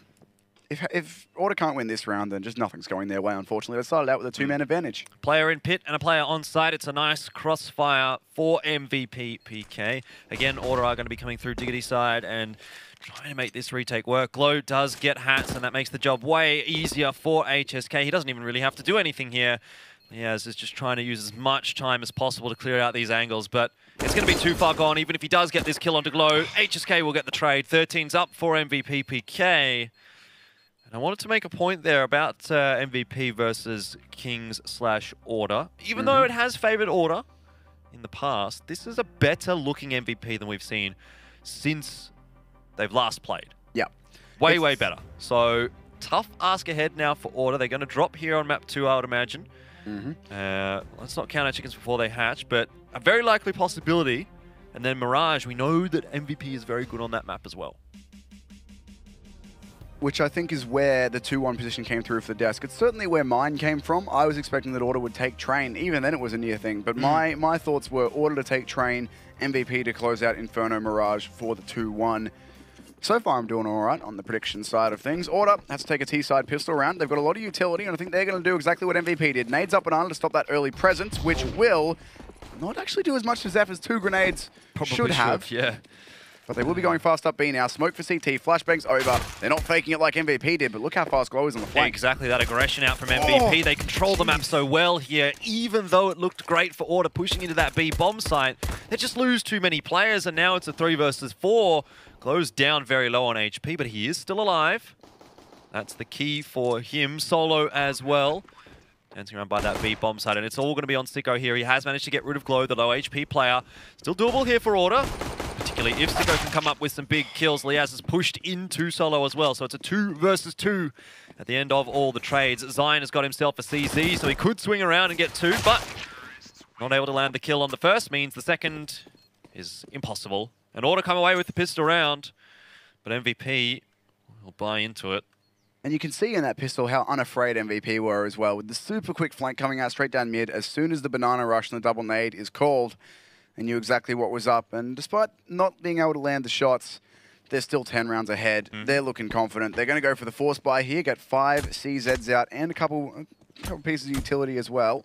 if Order can't win this round, then just nothing's going their way, unfortunately. They started out with a 2-man advantage. Player in pit and a player on site. It's a nice crossfire for MVP PK. Again, Order are going to be coming through Diggity side and trying to make this retake work. Glow does get Hats, and that makes the job way easier for HSK. He doesn't even really have to do anything here. Liaz is just trying to use as much time as possible to clear out these angles, but it's going to be too far gone. Even if he does get this kill onto Glow, HSK will get the trade. 13's up for MVP PK. And I wanted to make a point there about MVP versus Kings/Order. Even though it has favoured Order in the past, this is a better looking MVP than we've seen since they've last played. Yeah. Way better. So, tough ask ahead now for Order. They're going to drop here on map 2, I would imagine. Let's not count our chickens before they hatch, but a very likely possibility. And then Mirage, we know that MVP is very good on that map as well. Which I think is where the 2-1 position came through for the desk. It's certainly where mine came from. I was expecting that Order would take train. Even then it was a near thing. But my thoughts were Order to take train, MVP to close out Inferno Mirage for the 2-1. So far I'm doing all right on the prediction side of things. Order has to take a T-side pistol round. They've got a lot of utility, and I think they're going to do exactly what MVP did. Nades up banana to stop that early presence, which will not actually do as much as Zeph as 2 grenades should have. Yeah. But they will be going fast up B now. Smoke for CT. Flashbang's over. They're not faking it like MVP did, but look how fast Glow is on the flank. Yeah, exactly that aggression out from MVP. They control the map so well here, even though it looked great for Order pushing into that B bomb site. They just lose too many players, and now it's a 3 versus 4. Glow's down very low on HP, but he is still alive. That's the key for him. Solo as well. Dancing around by that B bomb site, and it's all going to be on Sicko here. He has managed to get rid of Glow, the low HP player. Still doable here for Order. Particularly if Sicko can come up with some big kills. Liaz is pushed into Solo as well, so it's a 2 versus 2 at the end of all the trades. Zion has got himself a CZ, so he could swing around and get 2, but not able to land the kill on the first means the second is impossible. And Order come away with the pistol round, but MVP will buy into it. And you can see in that pistol how unafraid MVP were as well, with the super quick flank coming out straight down mid as soon as the banana rush and the double nade is called. They knew exactly what was up, and despite not being able to land the shots, they're still 10 rounds ahead. They're looking confident. They're going to go for the force buy here, get 5 CZs out and a couple pieces of utility as well.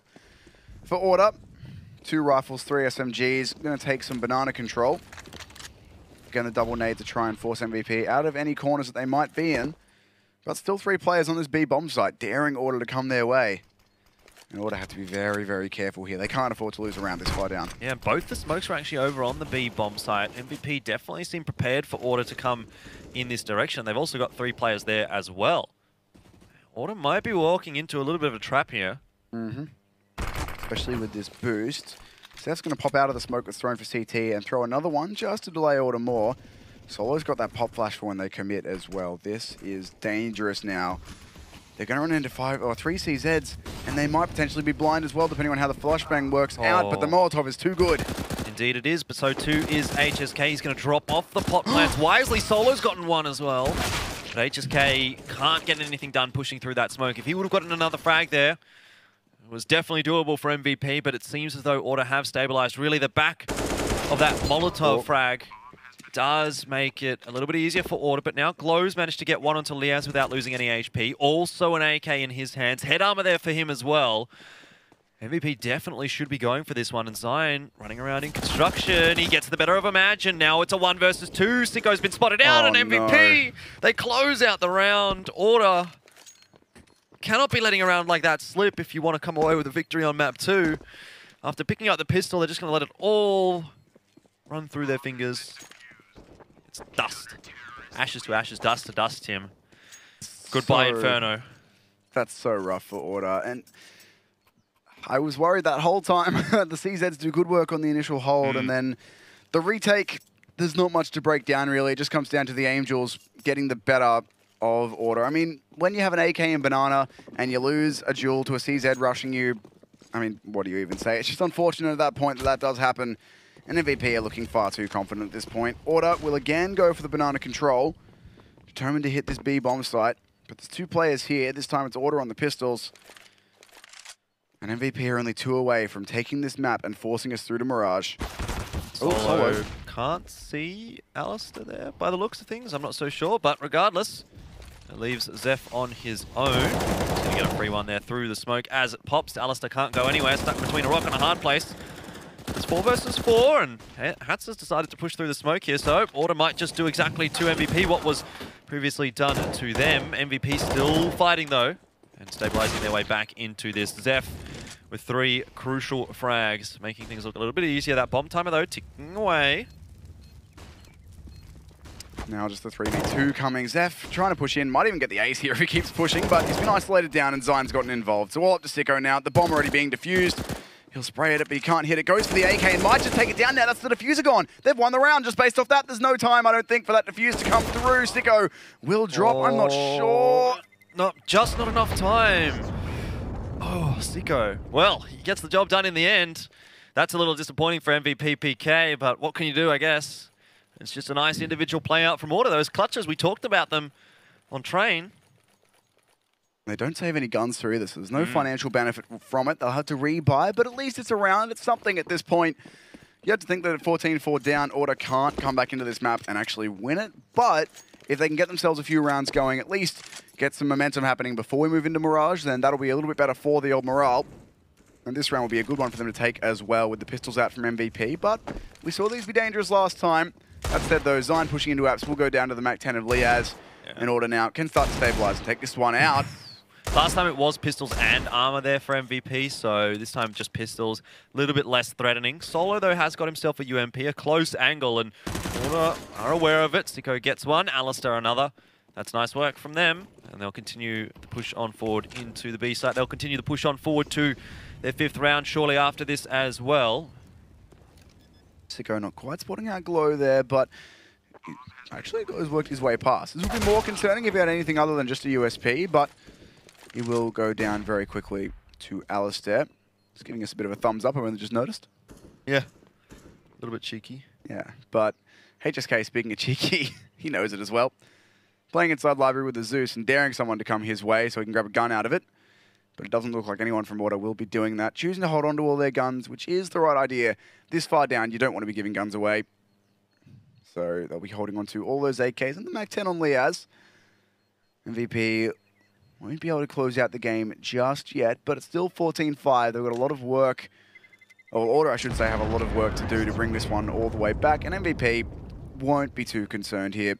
For Order, 2 rifles, 3 SMGs. Going to take some banana control. Going to double nade to try and force MVP out of any corners that they might be in. But still 3 players on this B bomb site, daring Order to come their way. And Order have to be very, very careful here. They can't afford to lose around this far down. Yeah, both the smokes were actually over on the B bomb site. MVP definitely seemed prepared for Order to come in this direction. They've also got 3 players there as well. Order might be walking into a little bit of a trap here. Especially with this boost. Seth's going to pop out of the smoke that's thrown for CT and throw another one just to delay Order more. Solo's got that pop flash for when they commit as well. This is dangerous now. They're going to run into 5 or 3 CZs, and they might potentially be blind as well, depending on how the flashbang works out, but the Molotov is too good. Indeed it is, but so too is HSK. He's going to drop off the pot plants wisely. Solo's gotten one as well. But HSK can't get anything done pushing through that smoke. If he would have gotten another frag there, it was definitely doable for MVP, but it seems as though Order have stabilized. Really, the back of that Molotov frag does make it a little bit easier for Order, but now Glow's managed to get one onto Liaz without losing any HP. Also an AK in his hands. Head armor there for him as well. MVP definitely should be going for this one, and Zion running around in construction. He gets the better of Imagine. Now it's a 1 versus 2. Sicko's been spotted out, and MVP, they close out the round. Order cannot be letting a round like that slip if you want to come away with a victory on map 2. After picking up the pistol, they're just going to let it all run through their fingers. It's dust. Ashes to ashes, dust to dust, Tim. Goodbye, Inferno. That's so rough for Order. And I was worried that whole time. The CZs do good work on the initial hold, and then the retake, there's not much to break down, really. It just comes down to the Angels getting the better of Order. I mean, when you have an AK and Banana, and you lose a duel to a CZ rushing you, I mean, what do you even say? It's just unfortunate at that point that that does happen. And MVP are looking far too confident at this point. Order will again go for the Banana control, determined to hit this B bomb site. But there's 2 players here. This time it's Order on the pistols. And MVP are only 2 away from taking this map and forcing us through to Mirage. Solo can't see Alistair there by the looks of things. I'm not so sure, but regardless, it leaves Zeph on his own. He's going to get a free one there through the smoke as it pops. Alistair can't go anywhere, stuck between a rock and a hard place. It's 4 versus 4, and Hats has decided to push through the smoke here, so Order might just do exactly to MVP what was previously done to them. MVP still fighting, though, and stabilizing their way back into this. Zeph with 3 crucial frags, making things look a little bit easier. That bomb timer, though, ticking away. Now just the 3v2 coming. Zeph trying to push in. Might even get the ace here if he keeps pushing, but he's been isolated down and Zion's gotten involved. So all up to Sicko now. The bomb already being defused. He'll spray at it, but he can't hit it. Goes for the AK and might just take it down now. That's the diffuser gone. They've won the round just based off that. There's no time, I don't think, for that diffuse to come through. Sicko will drop. I'm not sure. Just not enough time. Oh, Sicko. Well, he gets the job done in the end. That's a little disappointing for MVP PK, but what can you do, I guess? It's just a nice individual play out from Order. Those clutches, we talked about them on Train. They don't save any guns through this. So there's no financial benefit from it. They'll have to rebuy, but at least it's around. It's something at this point. You have to think that at 14-4 down, Order can't come back into this map and actually win it. But if they can get themselves a few rounds going, at least get some momentum happening before we move into Mirage, then that'll be a little bit better for the old morale. And this round will be a good one for them to take as well with the pistols out from MVP. But we saw these be dangerous last time. That said, though, Zion pushing into apps will go down to the Mac 10 of Liaz. And Order now can start to stabilize and take this one out. Last time it was pistols and armor there for MVP, so this time just pistols, a little bit less threatening. Solo, though, has got himself a UMP, a close angle, and Order are aware of it. Sicko gets one, Alistair another. That's nice work from them, and they'll continue the push on forward into the B site. They'll continue the push on forward to their 5th round shortly after this as well. Sicko not quite spotting out Glow there, but actually has worked his way past. This would be more concerning if he had anything other than just a USP, but he will go down very quickly to Alistair. Just giving us a bit of a thumbs up, I've only just noticed. Yeah, a little bit cheeky. Yeah, but HSK, speaking of cheeky, he knows it as well. Playing inside library with the Zeus and daring someone to come his way so he can grab a gun out of it. But it doesn't look like anyone from Order will be doing that. Choosing to hold on to all their guns, which is the right idea. This far down, you don't want to be giving guns away. So they'll be holding on to all those AKs and the Mac 10 on Liaz. MVP won't be able to close out the game just yet, but it's still 14-5. They've got a lot of work, or Order, I should say, have a lot of work to do to bring this one all the way back, and MVP won't be too concerned here.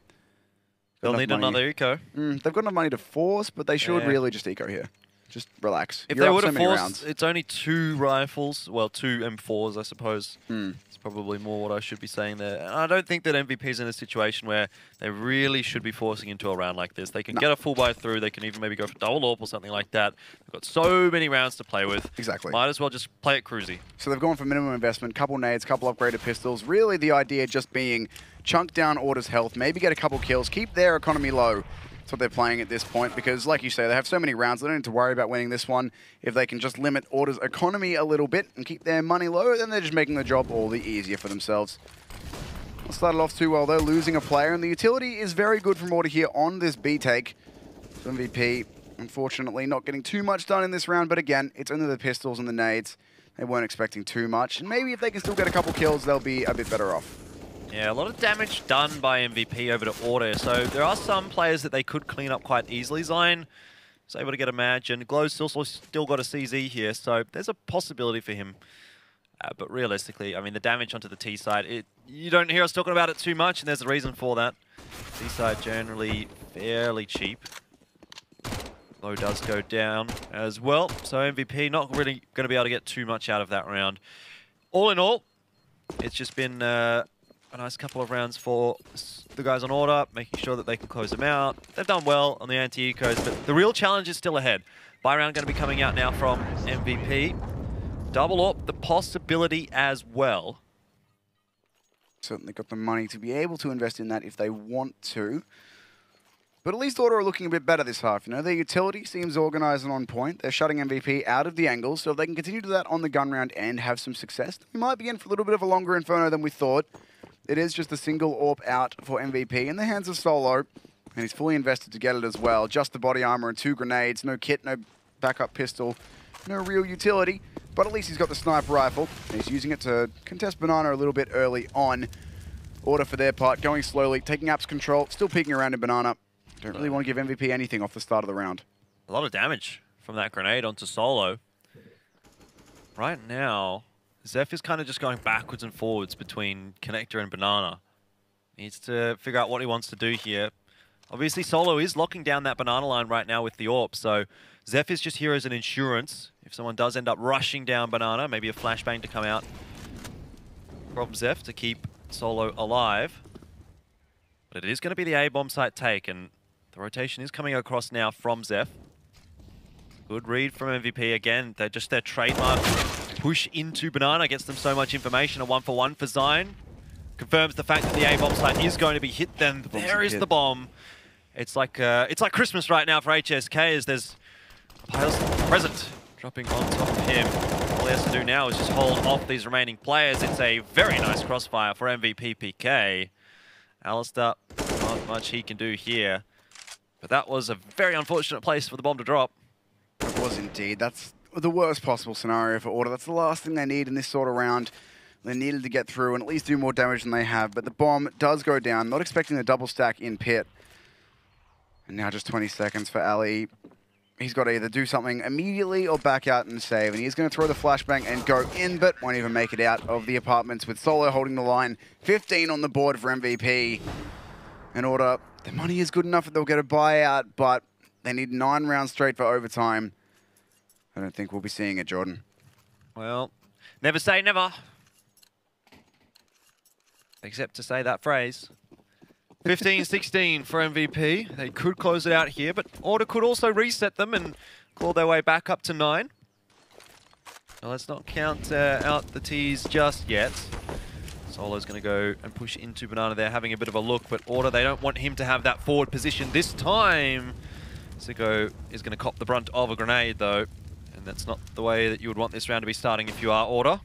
They'll need another eco. They've got enough money to force, but they should really just eco here. Just relax. If they would have forced, it's only 2 rifles. Well, 2 M4s, I suppose. It's probably more what I should be saying there. And I don't think that MVP's in a situation where they really should be forcing into a round like this. They can get a full buy through. They can even maybe go for double AWP or something like that. They've got so many rounds to play with. Exactly. Might as well just play it cruisy. So they've gone for minimum investment, couple nades, couple upgraded pistols. Really the idea just being chunk down Order's health, maybe get a couple kills, keep their economy low. That's what they're playing at this point because, like you say, they have so many rounds. They don't need to worry about winning this one. If they can just limit Order's economy a little bit and keep their money low, then they're just making the job all the easier for themselves. Started off too well, though, losing a player. And the utility is very good from Order here on this B take. So MVP, unfortunately, not getting too much done in this round. But again, it's only the pistols and the nades. They weren't expecting too much. And maybe if they can still get a couple kills, they'll be a bit better off. Yeah, a lot of damage done by MVP over to Order, so there are some players that they could clean up quite easily. Zion was able to get a match, and Glow's still got a CZ here, so there's a possibility for him. But realistically, I mean, the damage onto the T side, you don't hear us talking about it too much, and there's a reason for that. T side generally fairly cheap. Glow does go down as well, so MVP not really going to be able to get too much out of that round. All in all, it's just been a nice couple of rounds for the guys on Order, making sure that they can close them out. They've done well on the anti-ecos, but the real challenge is still ahead. Buy round going to be coming out now from MVP. Double AWP, the possibility as well. Certainly got the money to be able to invest in that if they want to. But at least Order are looking a bit better this half. You know, their utility seems organised and on point. They're shutting MVP out of the angles, so if they can continue to do that on the gun round and have some success, we might be in for a little bit of a longer Inferno than we thought. It is just a single AWP out for MVP in the hands of Solo, and he's fully invested to get it as well. Just the body armor and 2 grenades, no kit, no backup pistol, no real utility, but at least he's got the sniper rifle, and he's using it to contest Banana a little bit early on. Order for their part, going slowly, taking Apps control, still peeking around in Banana. Don't really want to give MVP anything off the start of the round. A lot of damage from that grenade onto Solo. Right now, Zeph is kind of just going backwards and forwards between Connector and Banana. He needs to figure out what he wants to do here. Obviously, Solo is locking down that Banana line right now with the AWP, so Zeph is just here as an insurance. If someone does end up rushing down Banana, maybe a flashbang to come out from Zeph to keep Solo alive. But it is going to be the A-bomb site take, and the rotation is coming across now from Zeph. Good read from MVP again. They're just their trademark push into Banana, gets them so much information. A 1-for-1 for Zion. Confirms the fact that the A-bomb site is going to be hit. Then there is the bomb. It's like Christmas right now for HSK, as there's a present dropping on top of him. All he has to do now is just hold off these remaining players. It's a very nice crossfire for MVP PK. Alistair, not much he can do here. But that was a very unfortunate place for the bomb to drop. It was indeed. That's the worst possible scenario for Order. That's the last thing they need in this sort of round. They needed to get through and at least do more damage than they have. But the bomb does go down. Not expecting the double stack in pit. And now just 20 seconds for Ali. He's got to either do something immediately or back out and save. And he's going to throw the flashbang and go in, but won't even make it out of the apartments with Solo holding the line. 15 on the board for MVP. And Order, the money is good enough that they'll get a buyout, but they need 9 rounds straight for overtime. I don't think we'll be seeing it, Jordan. Well, never say never. Except to say that phrase. 15-16 for MVP. They could close it out here, but Order could also reset them and claw their way back up to 9. Now, let's not count out the T's just yet. Solo's going to go and push into Banana there, having a bit of a look, but Order, they don't want him to have that forward position this time. Sicko is going to cop the brunt of a grenade, though, and that's not the way that you would want this round to be starting if you are Order.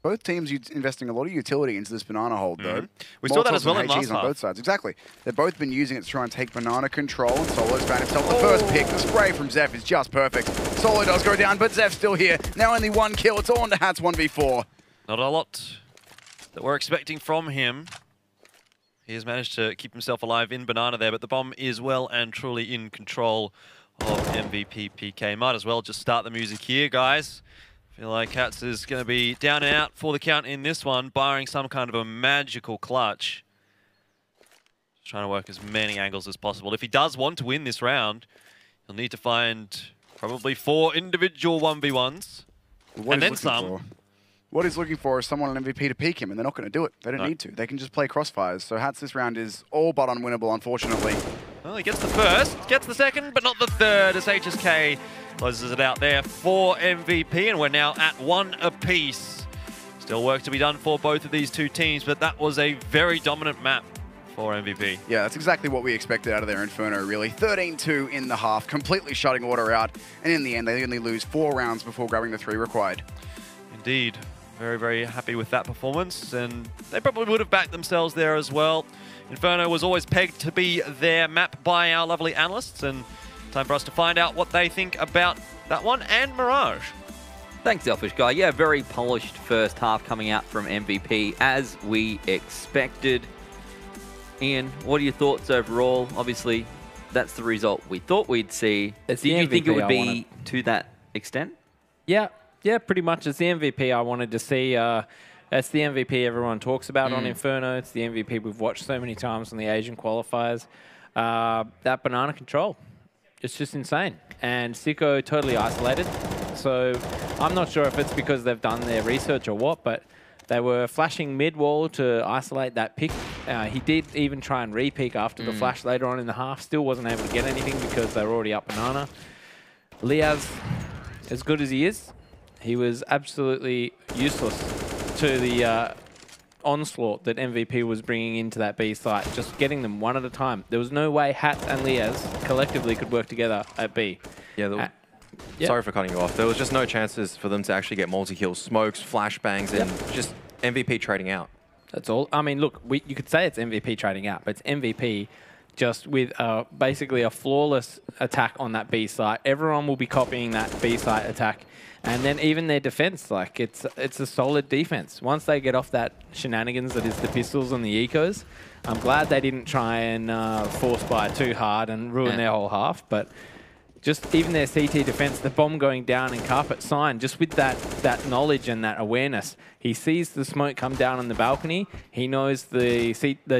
Both teams investing a lot of utility into this Banana hold, though. We saw that as well in HGs last half. on both sides. Exactly. They've both been using it to try and take Banana control, and Solo's found himself the first pick. The spray from Zeph is just perfect. Solo does go down, but Zeph's still here. Now only 1 kill. It's all on to Hats 1v4. Not a lot that we're expecting from him. He has managed to keep himself alive in Banana there, but the bomb is well and truly in control of MVP PK. Might as well just start the music here, guys. Feel like Hats is going to be down and out for the count in this one, barring some kind of a magical clutch. Trying to work as many angles as possible. If he does want to win this round, he'll need to find probably 4 individual 1v1s. And then some. What he's looking for is someone on MVP to peek him, and they're not going to do it. They don't need to. They can just play crossfires. So Hats this round is all but unwinnable, unfortunately. Well, he gets the first, gets the second, but not the third, as HSK closes it out there for MVP, and we're now at 1 apiece. Still work to be done for both of these two teams, but that was a very dominant map for MVP. Yeah, that's exactly what we expected out of their Inferno, really. 13-2 in the half, completely shutting Order out, and in the end, they only lose 4 rounds before grabbing the 3 required. Indeed. Very, very happy with that performance, and they probably would have backed themselves there as well. Inferno was always pegged to be their map by our lovely analysts, and time for us to find out what they think about that one and Mirage. Thanks, Selfish Guy. Yeah, very polished first half coming out from MVP, as we expected. Ian, what are your thoughts overall? Obviously, that's the result we thought we'd see. Did you think it would be to that extent? Yeah, pretty much. It's the MVP I wanted to see. It's the MVP everyone talks about on Inferno. It's the MVP we've watched so many times on the Asian qualifiers. That banana control, it's just insane. And Sicko totally isolated. So I'm not sure if it's because they've done their research or what, but they were flashing mid-wall to isolate that pick. He did even try and re-peek after the flash later on in the half. Still wasn't able to get anything because they were already up banana. Liaz, as good as he is, he was absolutely useless to the onslaught that MVP was bringing into that B site, just getting them one at a time. There was no way Hat and Liaz collectively could work together at B. Yeah, sorry for cutting you off. There was just no chances for them to actually get multi-kills, smokes, flashbangs, and just MVP trading out. That's all. I mean, look, you could say it's MVP trading out, but it's MVP just with basically a flawless attack on that B site. Everyone will be copying that B site attack. And then even their defense, like it's a solid defense. Once they get off that shenanigans that is the pistols and the ecos, I'm glad they didn't try and force buy too hard and ruin their whole half. But just even their CT defense, the bomb going down and carpet sign, just with that knowledge and that awareness, he sees the smoke come down on the balcony. He knows the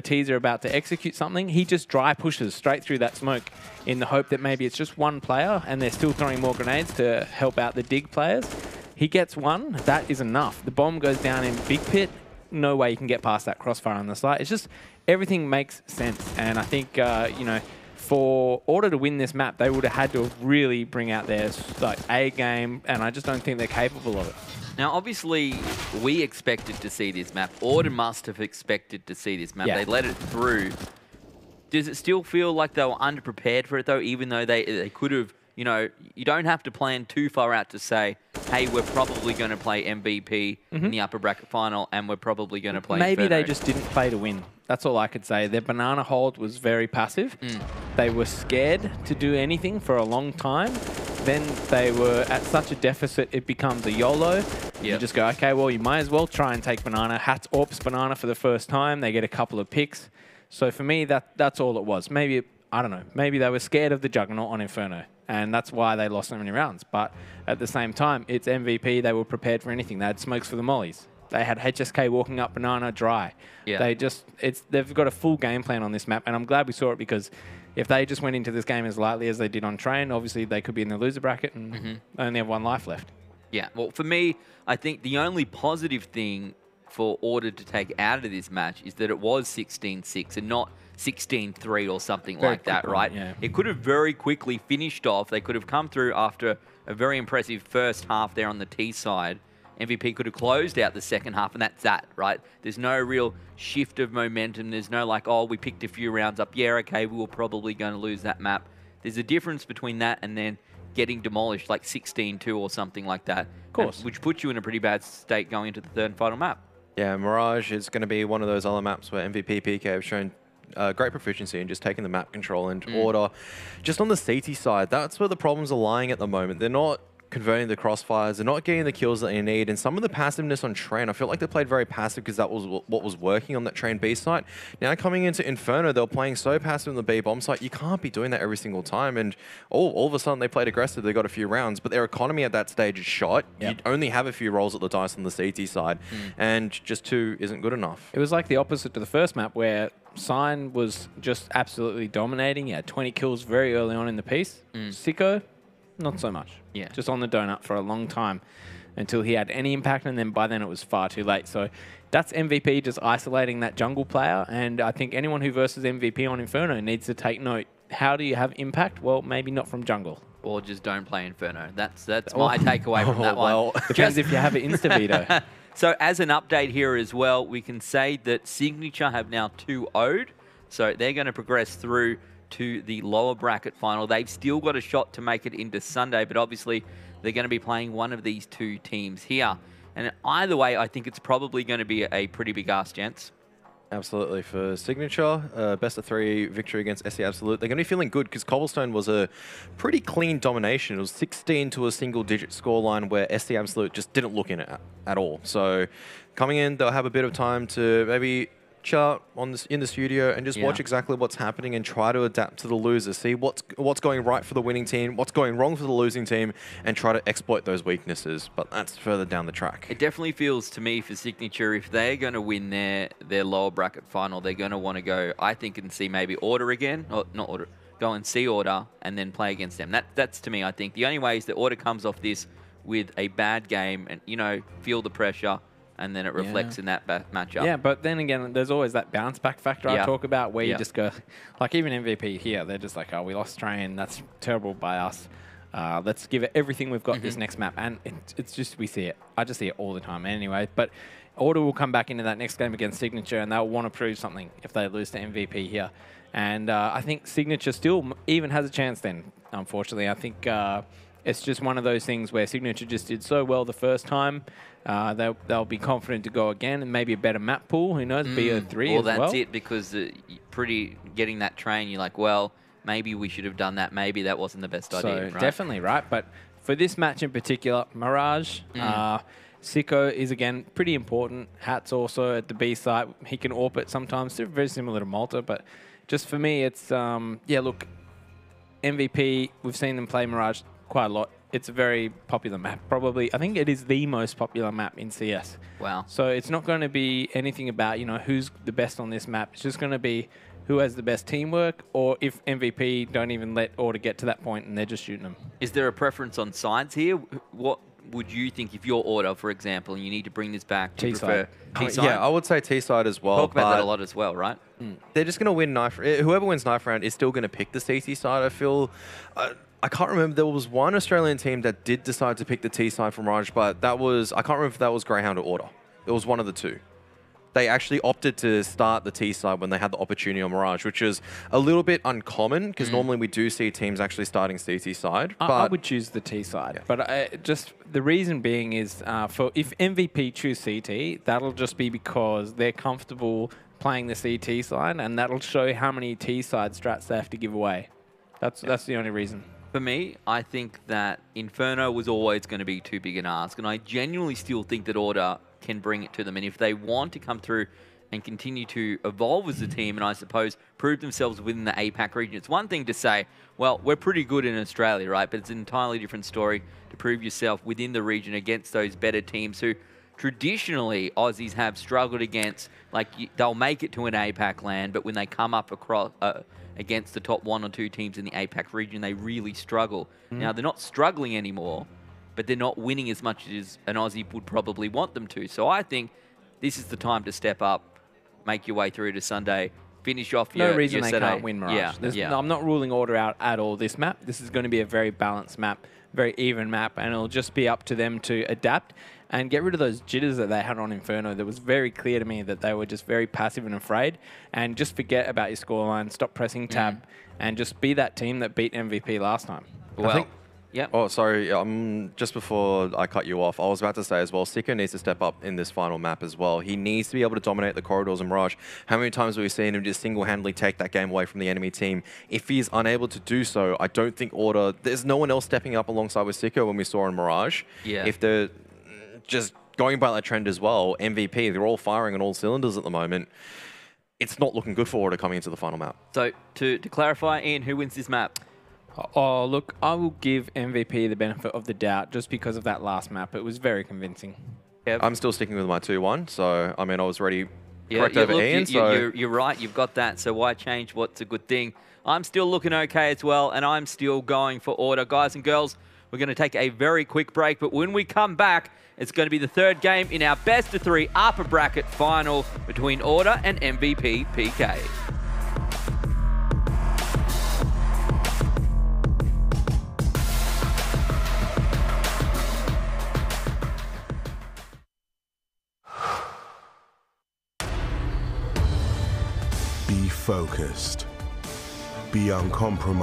Ts are about to execute something. He just dry pushes straight through that smoke in the hope that maybe it's just one player and they're still throwing more grenades to help out the dig players. He gets one. That is enough. The bomb goes down in big pit. No way you can get past that crossfire on the site. It's just everything makes sense. And I think, you know, for Order to win this map, they would have had to really bring out their A game, and I just don't think they're capable of it. Now, obviously, we expected to see this map. Order must have expected to see this map. Yeah. They let it through. Does it still feel like they were underprepared for it, though, even though they could have, you know, you don't have to plan too far out to say, hey, we're probably going to play MVP in the upper bracket final, and we're probably going to play Maybe Inferno. they just didn't play to win. That's all I could say. Their banana hold was very passive. They were scared to do anything for a long time. Then they were at such a deficit, it becomes a YOLO. You just go, okay, well, you might as well try and take banana. Hats AWPs banana for the first time. They get a couple of picks. So for me, that's all it was. Maybe, I don't know, maybe they were scared of the Juggernaut on Inferno, and that's why they lost so many rounds. But at the same time, it's MVP. They were prepared for anything. They had smokes for the mollies. They had HSK walking up banana dry. They just, they've got a full game plan on this map, and I'm glad we saw it because if they just went into this game as lightly as they did on Train, obviously they could be in the loser bracket and only have 1 life left. Yeah, well, for me, I think the only positive thing for Order to take out of this match is that it was 16-6 and not 16-3 or something like that, right? It could have very quickly finished off. They could have come through after a very impressive first half there on the T side. MVP could have closed out the second half, and that's that, right? There's no real shift of momentum. There's no like, oh, we picked a few rounds up. Yeah, okay, we were probably going to lose that map. There's a difference between that and then getting demolished like 16-2 or something like that. Of course. Which puts you in a pretty bad state going into the third and final map. Yeah, Mirage is going to be one of those other maps where MVP PK have shown great proficiency in just taking the map control and Order. Just on the CT side, that's where the problems are lying at the moment. They're not converting the crossfires. They're not getting the kills that you need. And some of the passiveness on Train, I felt like they played very passive because that was what was working on that Train B site. Now coming into Inferno, they were playing so passive on the B bomb site. You can't be doing that every single time. And all of a sudden, they played aggressive. They got a few rounds. But their economy at that stage is shot. Yep. You only have a few rolls at the dice on the CT side. And just 2 isn't good enough. It was like the opposite to the first map where Sign was just absolutely dominating. He had 20 kills very early on in the piece. Sicko, not so much. Yeah. Just on the donut for a long time until he had any impact, and then by then it was far too late. So that's MVP just isolating that jungle player, and I think anyone who versus MVP on Inferno needs to take note. How do you have impact? Well, maybe not from jungle. Or just don't play Inferno. That's my takeaway from that one. Depends if you have an insta-veto. So as an update here as well, we can say that Signature have now 2-0'd. So they're going to progress through to the lower bracket final. They've still got a shot to make it into Sunday, but obviously they're going to be playing one of these 2 teams here. And either way, I think it's probably going to be a pretty big ask, gents. Absolutely. For Signature, best of 3 victory against SC Absolute. They're going to be feeling good because Cobblestone was a pretty clean domination. It was 16 to a single-digit scoreline where SC Absolute just didn't look in it at all. So coming in, they'll have a bit of time to maybe chill out in the studio and just watch exactly what's happening and try to adapt to the losers. See what's going right for the winning team, what's going wrong for the losing team, and try to exploit those weaknesses. But that's further down the track. It definitely feels to me for Signature, if they're going to win their lower bracket final, they're going to want to go, I think, and see maybe Order again. Or not Order. Go and see Order and then play against them. That's to me, I think. The only way is that Order comes off this with a bad game and, you know, feel the pressure, and then it reflects in that matchup. Yeah, but then again, there's always that bounce back factor I talk about where you just go, like even MVP here, they're just like, oh, we lost Train. That's terrible by us. Let's give it everything we've got this next map. And it's just, we see it. I just see it all the time anyway. But Order will come back into that next game against Signature, and they'll want to prove something if they lose to MVP here. And I think Signature still even has a chance then, unfortunately. I think it's just one of those things where Signature just did so well the first time. They'll be confident to go again, and maybe a better map pool. Who knows? BO3 well, as well. that's it, because getting that Train, you're like, well, maybe we should have done that. Maybe that wasn't the best idea. Right? Definitely right. But for this match in particular, Mirage, Sicko is again pretty important. Hat's also at the B site. He can AWP it sometimes. They're very similar to Malta, but just for me, it's look, MVP. We've seen them play Mirage quite a lot. It's a very popular map. Probably, I think it is the most popular map in CS. Wow. So it's not going to be anything about, you know, who's the best on this map. It's just going to be who has the best teamwork, or if MVP don't even let Order get to that point and they're just shooting them. Is there a preference on sides here? What would you think if you're Order, for example, and you need to bring this back to prefer T-side? Yeah, I would say T-side as well. Talk about that a lot as well, right? They're just going to win knife. Whoever wins knife round is still going to pick the CT side. I feel. I can't remember. There was one Australian team that did decide to pick the T side from Mirage, but that was, I can't remember if that was Greyhound or Order. It was one of the two. They actually opted to start the T side when they had the opportunity on Mirage, which is a little bit uncommon because normally we do see teams actually starting CT side. But I would choose the T side, but just the reason being is for if MVP choose CT, that'll just be because they're comfortable playing the CT side, and that'll show how many T side strats they have to give away. That's the only reason. For me, I think that Inferno was always going to be too big an ask, and I genuinely still think that Order can bring it to them. And if they want to come through and continue to evolve as a team, and I suppose prove themselves within the APAC region, it's one thing to say, well, we're pretty good in Australia, right? But it's an entirely different story to prove yourself within the region against those better teams who traditionally Aussies have struggled against. Like, they'll make it to an APAC land, but when they come up across against the top 1 or 2 teams in the APAC region, they really struggle. Now, they're not struggling anymore, but they're not winning as much as an Aussie would probably want them to. So I think this is the time to step up, make your way through to Sunday, finish off your No reason your they can't win Mirage. Yeah. I'm not ruling Order out at all this map. This is going to be a very balanced map, very even map, and it'll just be up to them to adapt and get rid of those jitters that they had on Inferno. That was very clear to me that they were just very passive and afraid, and just forget about your scoreline, stop pressing tab, and just be that team that beat MVP last time. Well, Yep. Oh, sorry. Just before I cut you off, I was about to say as well, Sicko needs to step up in this final map as well. He needs to be able to dominate the corridors and Mirage. How many times have we seen him just single-handedly take that game away from the enemy team? If he's unable to do so, I don't think Order... There's no one else stepping up alongside with Sicko when we saw in Mirage. Yeah. If they're just going by that trend as well, MVP, they're all firing on all cylinders at the moment. It's not looking good for Order coming into the final map. So, to clarify, Ian, who wins this map? Oh, look, I will give MVP the benefit of the doubt just because of that last map. It was very convincing. Yep. I'm still sticking with my 2-1, so, I mean, I was ready correct yeah, over look, Ian, so... You're right, you've got that, so why change what's a good thing? I'm still looking okay as well, and I'm still going for Order. Guys and girls, we're going to take a very quick break, but when we come back, it's going to be the third game in our best-of-3 upper bracket final between Order and MVP PK. Be focused. Be uncompromised.